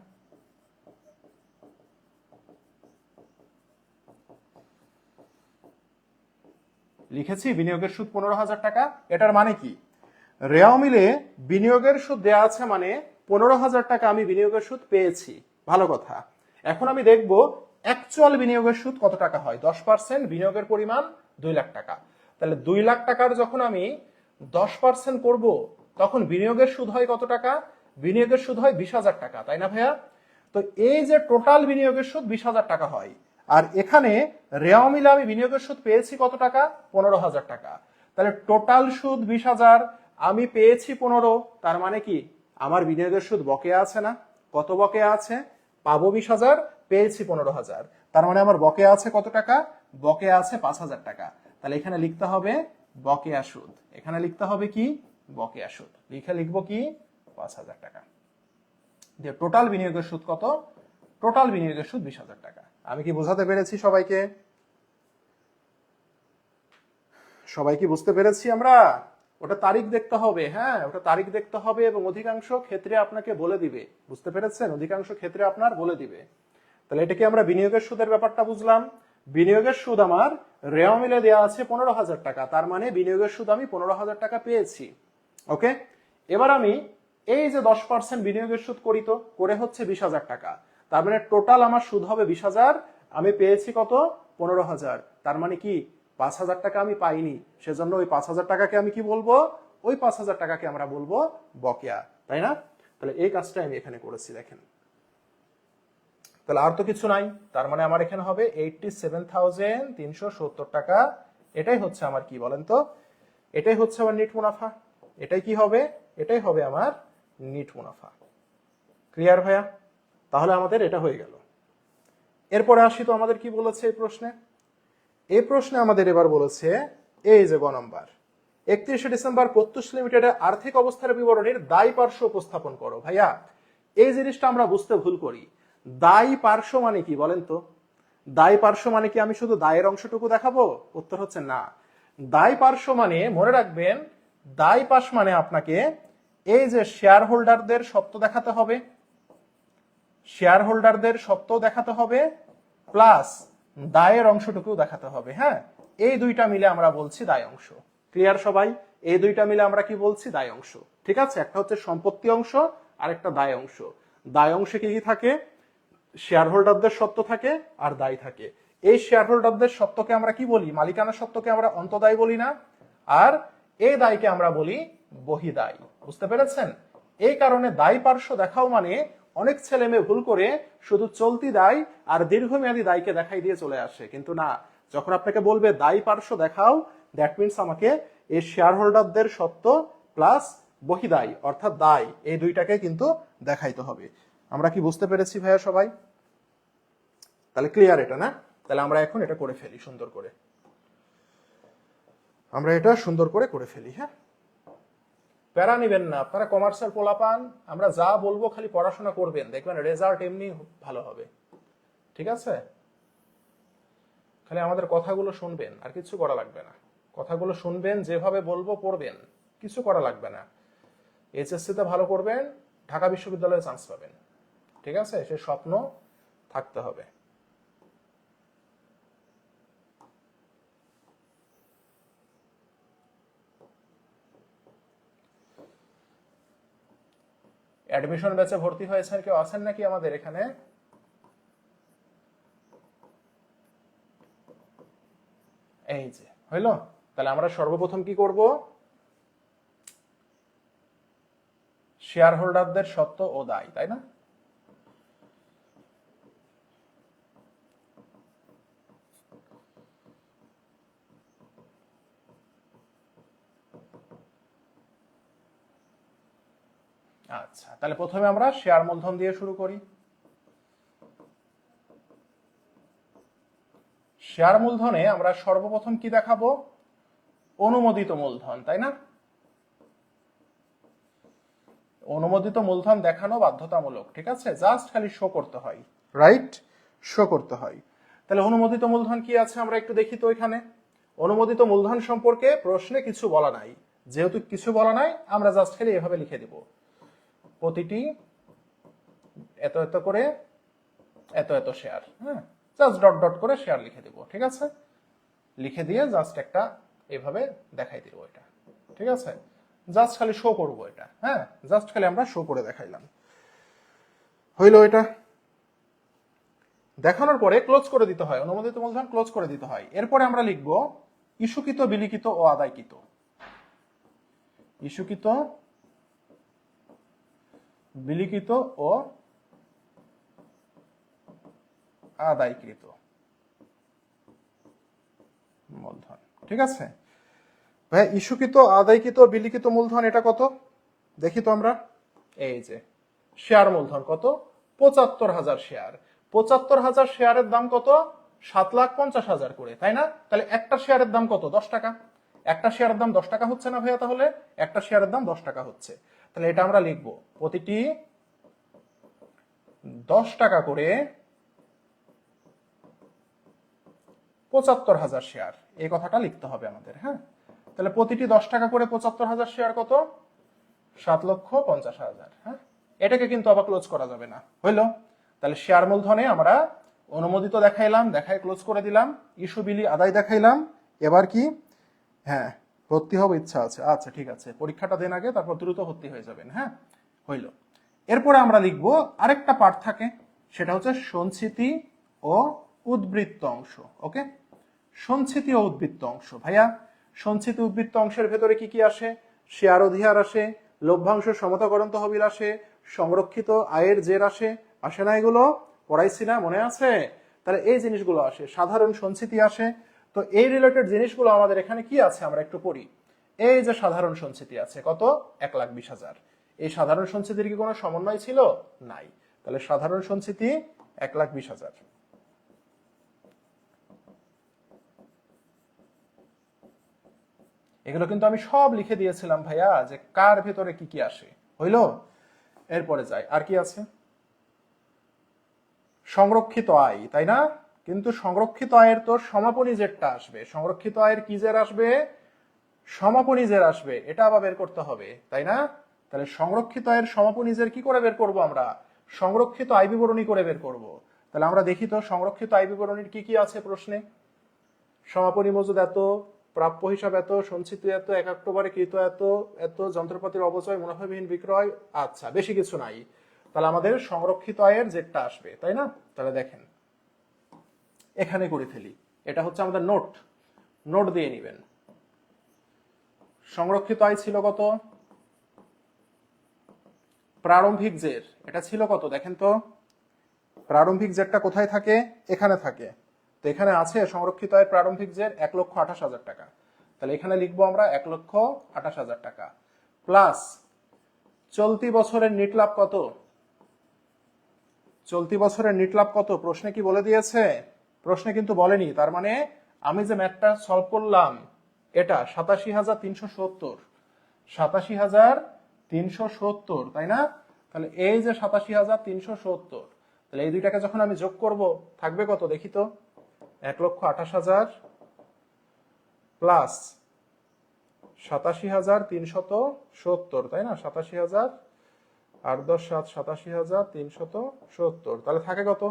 লিখেছি বিনিয়োগের সুদ 15,000 টাকা। এটার মানে কি? রেওয়া মিলে বিনিয়োগের সুদ দেয়া আছে মানে 15,000 টাকা আমি বিনিয়োগের সুদ পেয়েছি। ভালো কথা। এখন আমি দেখব অ্যাকচুয়াল বিনিয়োগের সুদ কত টাকা হয়। 10% বিনিয়োগের পরিমাণ 2 লাখ টাকা। তাহলে 2 লাখ টাকার যখন আমি 10% করব তখন বিনিয়োগের সুদ হয় কত টাকা? বিনিয়োগের সুদ হয় 20,000 টাকা, তাই না ভাইয়া? তো এই যে টোটাল বিনিয়োগের সুদ 20,000 টাকা হয়, আর এখানে রেওয়া মিলে আমি বিনিয়োগের সুদ পেয়েছি কত টাকা? 15,000 টাকা। তাহলে টোটাল সুদ 20,000, আমি পেয়েছি 15, তার মানে কি আমার বিনিয়োগের সুদ বকেয়া আছে না? কত বকেয়া আছে? পাবো 20,000, পেয়েছি 15,000, তার মানে আমার বকেয়া আছে কত টাকা? বকেয়া আছে 5,000 টাকা। তাহলে এখানে লিখতে হবে বকেয়া সুদ। এখানে লিখতে হবে কি? বকেয়া সুদ। লিখবো কি? 5,000 টাকা। দিয়ে টোটাল বিনিয়োগের সুদ কত? টোটাল বিনিয়োগের সুদ 20,000 টাকা। আমি কি বোঝাতে পেরেছি সবাইকে? সবাই কি বুঝতে পেরেছি আমরা? ওটা তারিখ দেখতে হবে, হ্যাঁ ওটা তারিখ দেখতে হবে, এবং অধিকাংশ ক্ষেত্রে আপনাকে বলে দিবে। বুঝতে পেরেছেন? অধিকাংশ ক্ষেত্রে আপনার বলে দিবে। তাহলে এটা কি আমরা বিনিয়োগের সুদের ব্যাপারটা বুঝলাম? বিনিয়োগের সুদ আমার রেওয়া মিলে দেওয়া আছে 15,000 টাকা, তার মানে বিনিয়োগের সুদ আমি 15,000 টাকা পেয়েছি। ওকে, এবার আমি এই যে 10% বিনিয়োগের সুদ করি, তো করে হচ্ছে 20,000 টাকা, তার মানে টোটাল আমার সুদ হবে 20,000, আমি পেয়েছি কত? 15,000, তার মানে কি 5,000 টাকা আমি পাইনি, সেজন্য ওই 5,000 টাকাকে আমি কি বলবো? ওই 5,000 টাকাকে আমরা বলবো বকেয়া, তাই না? তাহলে এই কাজটা আমি এখানে করেছি, দেখেন। তাহলে আর তো কিছু নাই, তার মানে আমার এখানে হবে 87,370 টাকা। এটাই হচ্ছে আমার কি বলেন তো? এটাই হচ্ছে আমার নিট মুনাফা। এটাই কি হবে? এটাই হবে আমার নিট মুনাফা। ক্লিয়ার ভাইয়া? তাহলে আমাদের এটা হয়ে গেল। এরপরে আসি, তো আমাদের কি বলেছে এই প্রশ্নে? এই প্রশ্নে আমাদের এবার বলেছে এই যে গ নাম্বার, 31শে ডিসেম্বর প্রত্যুষ লিমিটেডের আর্থিক অবস্থার বিবরণীর দায় পার্শ্ব উপস্থাপন করো। ভাইয়া এই জিনিসটা আমরা বুঝতে ভুল করি। দায় পার্শ্ব মানে কি বলেন তো? দায় পার্শ্ব মানে কি আমি শুধু দায়ের অংশটুকু দেখাবো? উত্তর হচ্ছে না। দায় পার্শ্ব মানে মনে রাখবেন, দায় পাশ মানে আপনাকে এই যে শেয়ার হোল্ডারদের সত্ত্ব দেখাতে হবে, শেয়ার হোল্ডারদের সত্ত্ব দেখাতে হবে, প্লাস দায়ের অংশটুকু দেখাতে হবে। হ্যাঁ, এই দুইটা মিলে আমরা বলছি দায় অংশ। ক্লিয়ার সবাই? এই দুইটা মিলে আমরা কি বলছি? দায় অংশ। ঠিক আছে, একটা হচ্ছে সম্পত্তি অংশ আর একটা দায় অংশ। দায় অংশে কি কি থাকে? শেয়ার হোল্ডারদের সত্ত্ব থাকে আর দায় থাকে। এই শেয়ার হোল্ডারদের সত্ত্বকে আমরা কি বলি? মালিকানা সত্ত্বকে আমরা অন্তদায় বলি না? আর এই দায়কে আমরা বলি বহিদায়। বুঝতে পেরেছেন? এই কারণে দায় পার্শ্ব দেখাও মানে অনেক ছেলে মেয়ে ভুল করে শুধু চলতি দায় আর দীর্ঘমেয়াদী দায়কে দেখাই দিয়ে চলে আসে, কিন্তু না। যখন আপনাকে বলবে দায় পার্শ্ব দেখাও, দ্যাট মিনস আমাকে এই শেয়ার হোল্ডারদের সত্ত্ব প্লাস বহিদায় অর্থাৎ দায়, এই দুইটাকে কিন্তু দেখাইতে হবে। আমরা কি বুঝতে পেরেছি ভাইয়া সবাই? তাহলে ক্লিয়ার এটা, না? তাহলে আমরা এখন এটা করে ফেলি সুন্দর করে। আমরা এটা সুন্দর করে করে ফেলি। হ্যাঁ, প্যারা নিবেন না, আপনারা কমার্সের পোলাপান, আমরা যা বলবো খালি পড়াশোনা করবেন, দেখবেন রেজাল্ট এমনি ভালো হবে। ঠিক আছে, খালি আমাদের কথাগুলো শুনবেন, আর কিছু করা লাগবে না। কথাগুলো শুনবেন, যেভাবে বলবো পড়বেন, কিছু করা লাগবে না। এইচএসসি তে ভালো করবেন, ঢাকা বিশ্ববিদ্যালয়ে চান্স পাবেন। ঠিক আছে, সে স্বপ্ন থাকতে হবে। অ্যাডমিশন ব্যাচে ভর্তি হয়েছেন কেউ আছেন নাকি আমাদের এখানে? এই যে হইল। তাহলে আমরা সর্বপ্রথম কি করব? শেয়ার হোল্ডারদের সত্ত্ব ও দায়, তাই না? আচ্ছা, তাহলে প্রথমে আমরা শেয়ার মূলধন দিয়ে শুরু করি। শেয়ার মূলধনে আমরা সর্বপ্রথম কি দেখাবো? অনুমোদিত মূলধন, তাই না? অনুমোদিত মূলধন দেখানো বাধ্যতামূলক, ঠিক আছে, জাস্ট খালি শো করতে হয়, রাইট, শো করতে হয়। তাহলে অনুমোদিত মূলধন কি আছে আমরা একটু দেখি তো। এখানে অনুমোদিত মূলধন সম্পর্কে প্রশ্নে কিছু বলা নাই, যেহেতু কিছু বলা নাই আমরা জাস্ট খালি এভাবে লিখে দিব, প্রতিটি এত এত করে এত এত শেয়ার, হ্যাঁ, জাস্ট ডট ডট করে শেয়ার লিখে দিব, ঠিক আছে, লিখে দিয়ে জাস্ট একটা এভাবে দেখাই দিব এটা, ঠিক আছে, জাস্ট খালি শো করব এটা, হ্যাঁ, জাস্ট খালি আমরা শো করে দেখাইলাম, হইলো এটা। দেখানোর পরে ক্লোজ করে দিতে হয়, অনুমোদিত মূলধন ক্লোজ করে দিতে হয়। এরপরে আমরা লিখব ইস্যুকৃত, বিলিখিত ও আদায়কৃত। ইস্যুকৃত, বিলিখিত ও আদায়কৃত মূলধন, ঠিক আছে ভাই। ইস্যুকৃত, আদায়কৃত, বিলিখিত মূলধন এটা কত দেখি তো আমরা। এই যে শেয়ার মূলধন কত, ৭৫,০০০ শেয়ার। ৭৫,০০০ শেয়ারের দাম কত, ৭,৫০,০০০ করে, তাই না? তাহলে একটা শেয়ারের দাম কত, 10 টাকা। একটা শেয়ারের দাম 10 টাকা হচ্ছে না ভাইয়া? তাহলে একটা শেয়ারের দাম 10 টাকা হচ্ছে। তাহলে এটা আমরা লিখব প্রতিটি 10 টাকা করে ৭৫,০০০ শেয়ার, এই কথাটা লিখতে হবে আমাদের, হ্যাঁ। তাহলে প্রতিটি 10 টাকা করে ৭৫,০০০ শেয়ার কত, ৭,৫০,০০০, হ্যাঁ। এটাকে কিন্তু আবার ক্লোজ করা যাবে না, হইলো। তাহলে শেয়ার মূলধনে আমরা অনুমোদিত দেখাইলাম, দেখাই ক্লোজ করে দিলাম, ইস্যু বিলি আদায় দেখাইলাম। এবার কি, হ্যাঁ, ভর্তি হবে ইচ্ছা আছে, আচ্ছা ঠিক আছে, পরীক্ষাটা দেন আগে, তারপর দ্রুত ভর্তি হয়ে যাবেন, হ্যাঁ, হইল। এরপরে আমরা লিখব আরেকটা পার্ট থাকে, সেটা হচ্ছে সঞ্চিতি ও উদ্বৃত্ত অংশ। ওকে, সঞ্চিতি ও উদ্বৃত্ত অংশ। ভাইয়া সঞ্চিতি উদ্বৃত্ত অংশের ভেতরে কি কি আসে? শেয়ার অধিহার আসে, লভ্যাংশ সমতাকরণ তহবিল আসে, সংরক্ষিত আয়ের জের আসে, আসে না? এগুলো পড়াইছি না, মনে আছে? তাহলে এই জিনিসগুলো আসে, সাধারণ সঞ্চিতি আসে। তো এই রিলেটেড জিনিসগুলো আমাদের এখানে কি আছে আমরা একটু পড়ি। এই যে সাধারণ সঞ্চিতি আছে কত, ১,২০,০০০। এই সাধারণ সঞ্চিতির কি কোনো সমন্বয় ছিল? নাই। তাহলে সাধারণ সঞ্চিতি ১,২০,০০০। এগুলো কিন্তু আমি সব লিখে দিয়েছিলাম ভাইয়া, যে কার ভেতরে কি কি আসে, হইলো। এরপরে যাই, আর কি আছে? সংরক্ষিত আয়, তাই না? কিন্তু সংরক্ষিত আয়ের তো সমাপনী জেরটা আসবে। সংরক্ষিত আয়ের কি জের আসবে? সমাপনী জের আসবে, এটা আবার বের করতে হবে, তাই না? তাহলে সংরক্ষিত আয়ের সমাপনী জের কি করে বের করব আমরা? সংরক্ষিত আয় বিবরণী করে বের করব। তাহলে আমরা দেখি তো সংরক্ষিত আয় বিবরণীর কি কি আছে প্রশ্নে। সমাপনী মজুদ এত, প্রাপ্য হিসাব এত, সঞ্চিত এত, ১ অক্টোবরে কৃত এত, এত যন্ত্রপাতির অপচয়, মুনাফাবিহীন বিক্রয়, আচ্ছা বেশি কিছু নাই। তাহলে আমাদের সংরক্ষিত আয়ের জেরটা আসবে, তাই না? তাহলে দেখেন এখানে করে ফেলি, এটা হচ্ছে আমাদের নোট, নোট দিয়ে নেবেন। সংরক্ষিত আয় ছিল কত? প্রারম্ভিক জের এটা ছিল কত দেখেন তো। প্রারম্ভিক জেরটা কোথায় থাকে? এখানে থাকে। তো এখানে আছে সংরক্ষিত আয়ের প্রারম্ভিক জের ১,২৮,০০০ টাকা। তাহলে এখানে লিখবো আমরা ১,২৮,০০০ টাকা প্লাস চলতি বছরের নিট লাভ কত? চলতি বছরের নিট লাভ কত প্রশ্নে কি বলে দিয়েছে? প্রশ্নে কিন্তু বলেনি। তার মানে আমি যে ম্যাথটা সলভ করলাম এটা ৮৭,৩৭০, ৮৭,৩৭০, তাই না? তাহলে এই যে ৮৭,৩৭০, তাহলে এই দুইটাকে যখন আমি যোগ করব থাকবে কত দেখি তো, ১,২৮,০০০ প্লাস ৮৭,৩৭০, তাই না? ৮৭,০০০ ৮ 10 7 ৮৭,৩৭০, তাহলে থাকে কত?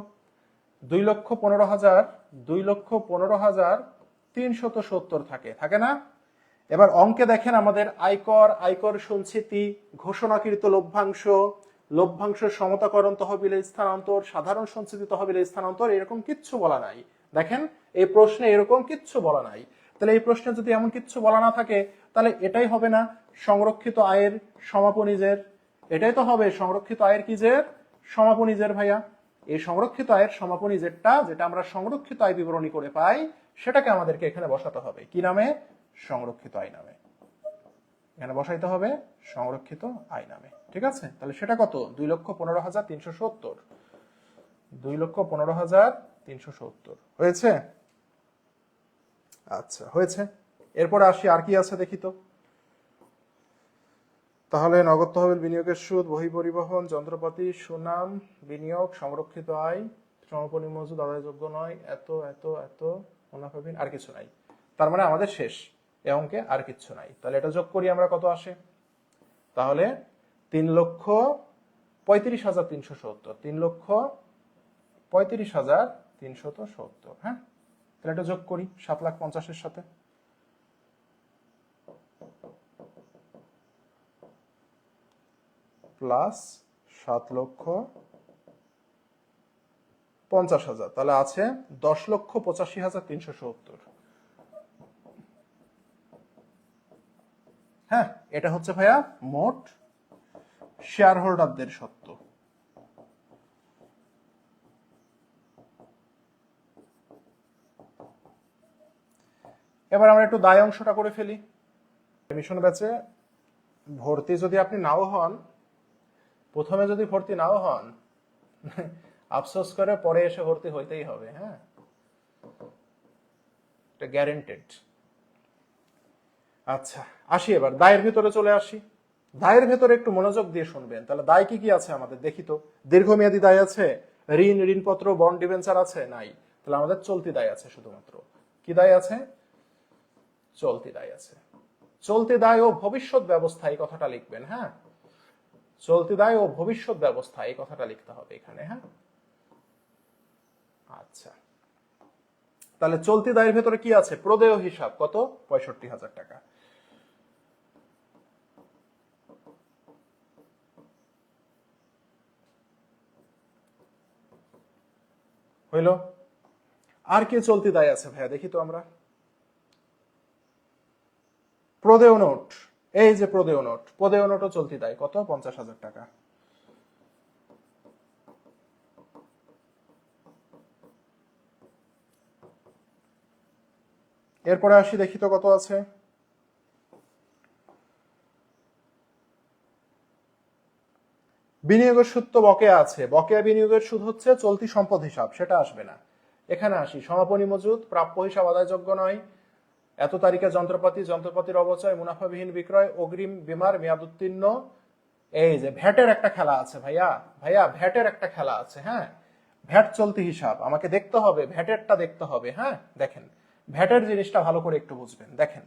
২,১৫,০০০, ২,১৫,৩৭০ থাকে, থাকে না? এবার অঙ্কে দেখেন আমাদের আয়কর, আয়কর সঞ্চিতি, ঘোষণাকৃত লভ্যাংশ, লভ্যাংশ সমতাকরণ তহবিলে স্থানান্তর, সাধারণ সঞ্চিতি তহবিলে স্থানান্তর, এরকম কিচ্ছু বলা নাই। দেখেন এই প্রশ্নে এরকম কিচ্ছু বলা নাই। তাহলে এই প্রশ্নে যদি এমন কিচ্ছু বলা না থাকে তাহলে এটাই হবে না সংরক্ষিত আয়ের সমাপনী জের? এটাই তো হবে সংরক্ষিত আয়ের কি জের? সমাপনী জের ভাইয়া। এই সংরক্ষিত আয়ের সমাপনী জেরটা, যেটা আমরা সংরক্ষিত আয় বিবরণী করে পাই, সেটাকে আমাদেরকে এখানে বসাতে হবে কি নামে? সংরক্ষিত আয় নামে। এখানে বসাইতে হবে সংরক্ষিত আয় নামে, ঠিক আছে? তাহলে সেটা কত? ২,১৫,৩৭০, ২,১৫,৩৭০ হয়েছে? আচ্ছা হয়েছে। এরপরে আসি আর কি আছে দেখি তো। তাহলে নগদ তহবিল, বিনিয়োগের সুদ, বহি পরিবহন, যন্ত্রপাতি, সুনাম, বিনিয়োগ, সংরক্ষিত আয়, সমাপনী মজুদ, আদায়যোগ্য নয়, এত এত এত, মুনাফাবিহীন, আর কিছু নাই। তার মানে আমাদের শেষ, এ অঙ্কে আর কিছু নাই। তাহলে এটা যোগ করি আমরা, কত আসে? তাহলে 3,35,370, 3,35,370। হ্যাঁ, তাহলে এটা যোগ করি 7,50,000 সাথে। প্লাস 7,50,000, তাহলে আছে 10,85,370। হ্যাঁ, এটা হচ্ছে ভাইয়া মোট শেয়ার হোল্ডারদের সত্ত্ব। এবার আমরা একটু দায় অংশটা করে ফেলি। এডমিশন ব্যাচে ভর্তি যদি আপনি নাও হন, প্রথমে যদি ভর্তি নাও হন, আফসোস করে পরে এসে ভর্তি হইতেই হবে। হ্যাঁ, এটা গ্যারেন্টেড। আচ্ছা, আসি এবার দায়ের ভিতরে চলে আসি। দায়ের ভেতরে একটু মনোযোগ দিয়ে শুনবেন। তাহলে দায় কি কি আছে আমাদের দেখি তো। দীর্ঘমেয়াদী দায় আছে, ঋণ, ঋণপত্র, বন্ড, ডিবেঞ্চার আছে? নাই। তাহলে আমাদের চলতি দায় আছে শুধুমাত্র। কি দায় আছে? চলতি দায় আছে। চলতি দায় ও ভবিষ্যৎ ব্যবস্থা, এই কথাটা লিখবেন। হ্যাঁ, চলতি দায় ও ভবিষ্যৎ ব্যবস্থা, এই কথাটা লিখতে হবে এখানে। হ্যাঁ, আচ্ছা, তাহলে চলতি দায়ের ভেতরে কি আছে? প্রদেয় হিসাব কত? 65,000 টাকা। হইল? আর কি চলতি দায় আছে ভাইয়া দেখি তো আমরা। প্রদেয় নোট, এই যে প্রদেয় নোট, প্রদেয় নোটও চলতি দায় কত? 50,000 টাকা। এরপরে আসি, দেখি তো কত আছে। বিনিয়োগের সুদ তো বকেয়া আছে, বকেয়া বিনিয়োগের সুদ হচ্ছে চলতি সম্পদ হিসাব, সেটা আসবে না। এখানে আসি, সমাপনী মজুদ, প্রাপ্য হিসাব, আদায়যোগ্য নয়, এত তারিখে যন্ত্রপাতি, যন্ত্রপাতির অবচয়, মুনাফাবিহীন বিক্রয়, অগ্রিম, বিমার, মেয়াদ উত্তীর্ণ। এই যে ভ্যাটের একটা খেলা আছে ভাইয়া, ভাইয়া ভ্যাটের একটা খেলা আছে। হ্যাঁ, ভ্যাট চলতি হিসাব আমাকে দেখতে হবে, ভ্যাটেরটা দেখতে হবে। হ্যাঁ, দেখেন ভ্যাটের জিনিসটা ভালো করে একটু বুঝবেন। দেখেন,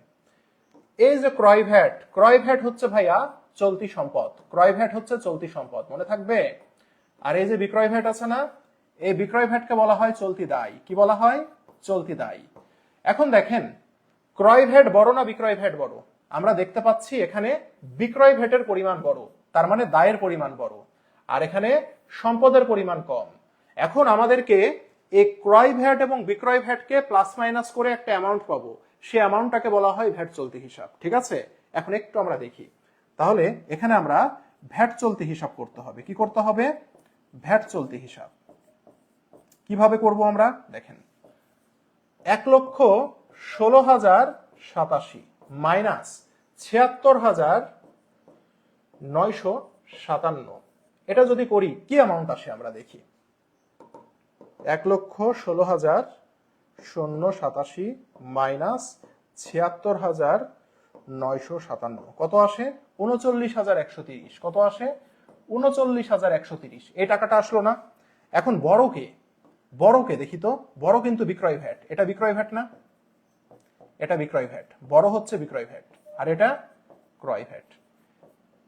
এই যে ক্রয় ভ্যাট, ক্রয় ভ্যাট হচ্ছে ভাইয়া চলতি সম্পদ, ক্রয় ভ্যাট হচ্ছে চলতি সম্পদ, মনে থাকবে। আর এই যে বিক্রয় ভ্যাট আছে না, এই বিক্রয় ভ্যাটকে বলা হয় চলতি দায়। কি বলা হয়? চলতি দায়। এখন দেখেন, ক্রয় ভ্যাট বড় না বিক্রয় ভ্যাট বড়? আমরা দেখতে পাচ্ছি এখানে বিক্রয় ভ্যাটের পরিমাণ বড়, তার মানে দায়ের পরিমাণ বড়, আর এখানে সম্পদের পরিমাণ কম। এখন আমাদেরকে এই ক্রয় ভ্যাট এবং বিক্রয় ভ্যাটকে প্লাস মাইনাস করে একটা অ্যামাউন্ট পাবো, সেই অ্যামাউন্টটাকে বলা হয় ভ্যাট চলতি হিসাব। ঠিক আছে, এখন একটু আমরা দেখি। তাহলে এখানে আমরা ভ্যাট চলতি হিসাব করতে হবে। কি করতে হবে? ভ্যাট চলতি হিসাব। কিভাবে করব আমরা? দেখেন, 1,16,087 মাইনাস 76,957, এটা যদি করি কি অ্যামাউন্ট আসে আমরা দেখি। 1,16,087 মাইনাস 76,957 কত আসে? 39,130। কত আসে? 39,130। এই টাকাটা আসলো না। এখন বড়কে, বড়কে দেখি তো। বড় কিন্তু বিক্রয় ভ্যাট, এটা বিক্রয় ভ্যাট না? এটা বিক্রয় ভ্যাট, বড় হচ্ছে বিক্রয় ভ্যাট, আর এটা ক্রয় ভ্যাট।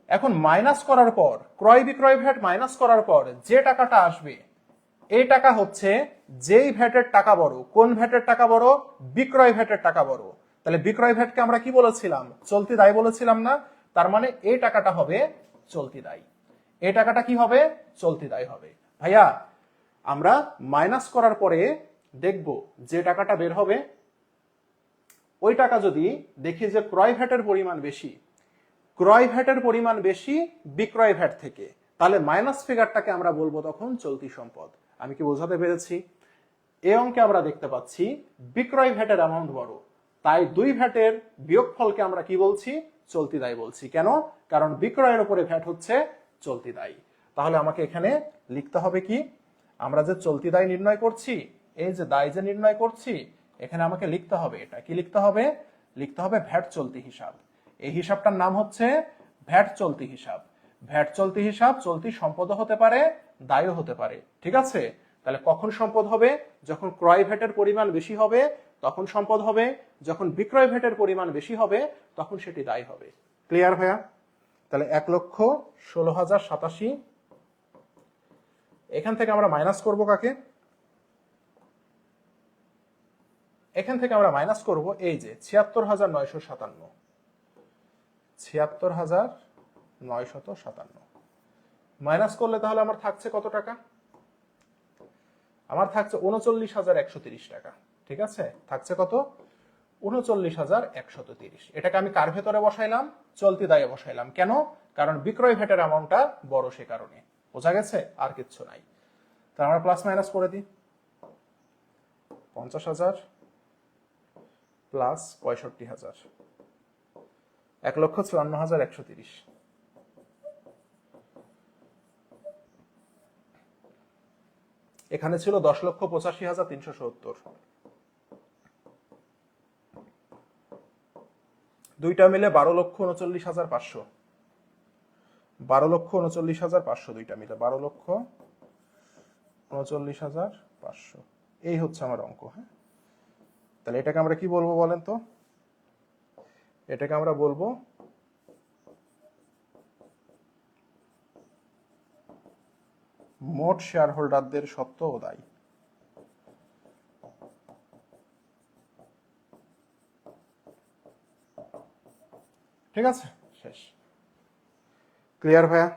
এখন মাইনাস করার পর, ক্রয় বিক্রয় ভ্যাট মাইনাস করার পর যে টাকাটা আসবে, এই টাকা হচ্ছে যেই ভ্যাটের টাকা বড়। কোন ভ্যাটের টাকা বড়? বিক্রয় ভ্যাটের টাকা বড়। তাহলে বিক্রয় ভ্যাটকে আমরা কি বলেছিলাম? চলতি দায় বলেছিলাম না? তার মানে এই টাকাটা হবে চলতি দায়। এই টাকাটা কি হবে? চলতি দায় হবে। ভাইয়া আমরা মাইনাস করার পরে দেখব যে টাকাটা বের হবে, ওই টাকা যদি দেখি যে ক্রয় ভ্যাটের পরিমাণ বেশি, ক্রয় ভ্যাটের পরিমাণ বেশি বিক্রয় ভ্যাট থেকে, তাহলে মাইনাস ফিগারটাকে আমরা বলবো তখন চলতি সম্পদ। আমি কি বোঝাতে পেরেছি? এই অঙ্কে আমরা দেখতে পাচ্ছি বিক্রয় ভ্যাটের অ্যামাউন্ট বড়, তাই দুই ভ্যাটের বিয়োগফলকে আমরা কি বলছি? চলতি দায় বলছি। কেন? কারণ বিক্রয়ের উপরে ভ্যাট হচ্ছে চলতি দায়। তাহলে আমাকে এখানে লিখতে হবে কি? আমরা যে চলতি দায় নির্ণয় করছি, এই যে দায় যে নির্ণয় করছি, এখানে আমাকে লিখতে হবে এটা কি লিখতে হবে? লিখতে হবে ভ্যাট চলতি হিসাব। এই হিসাবটার নাম হচ্ছে ভ্যাট চলতি হিসাব। ভ্যাট চলতি হিসাব চলতি সম্পদও হতে পারে, দায়ও হতে পারে। ঠিক আছে, তাহলে কখন সম্পদ হবে? যখন ক্রয় ভ্যাটের পরিমাণ বেশি হবে তখন সম্পদ হবে, যখন বিক্রয় ভ্যাটের পরিমাণ বেশি হবে তখন সেটি দায় হবে। ক্লিয়ার ভাইয়া? তাহলে 1,16,087। এখান থেকে আমরা মাইনাস করব কাকে? এখান থেকে আমরা মাইনাস করব এই যে 76,957। 76,957 মাইনাস করলে তাহলে আমার থাকছে কত টাকা? আমার থাকছে 39,130 টাকা। ঠিক আছে, থাকছে কত? 39,130। এটাকে আমি কার ভেতরে বসাইলাম? চলতি দায়ে বসাইলাম। কেন? কারণ বিক্রয় ভ্যাটের অ্যামাউন্টটা বড়, সে কারণে। বোঝা গেছে? আর কিচ্ছু নাই। তা আমরা প্লাস মাইনাস করে দিই। 50,000 প্লাস 65,000, 1,54,130। এখানে ছিল 10,85,370। দুইটা মিলে 12,39,500। 12,39,500 দুইটা মিলে 12,39,500। এই হচ্ছে আমার অঙ্ক। হ্যাঁ, তাহলে এটাকে আমরা কি বলবো বলেন তো? এটাকে আমরা বলবো মোট শেয়ার হোল্ডারদের সত্ত্ব ও দায়। ঠিক আছে, শেষ। ক্লিয়ার ভাইয়া?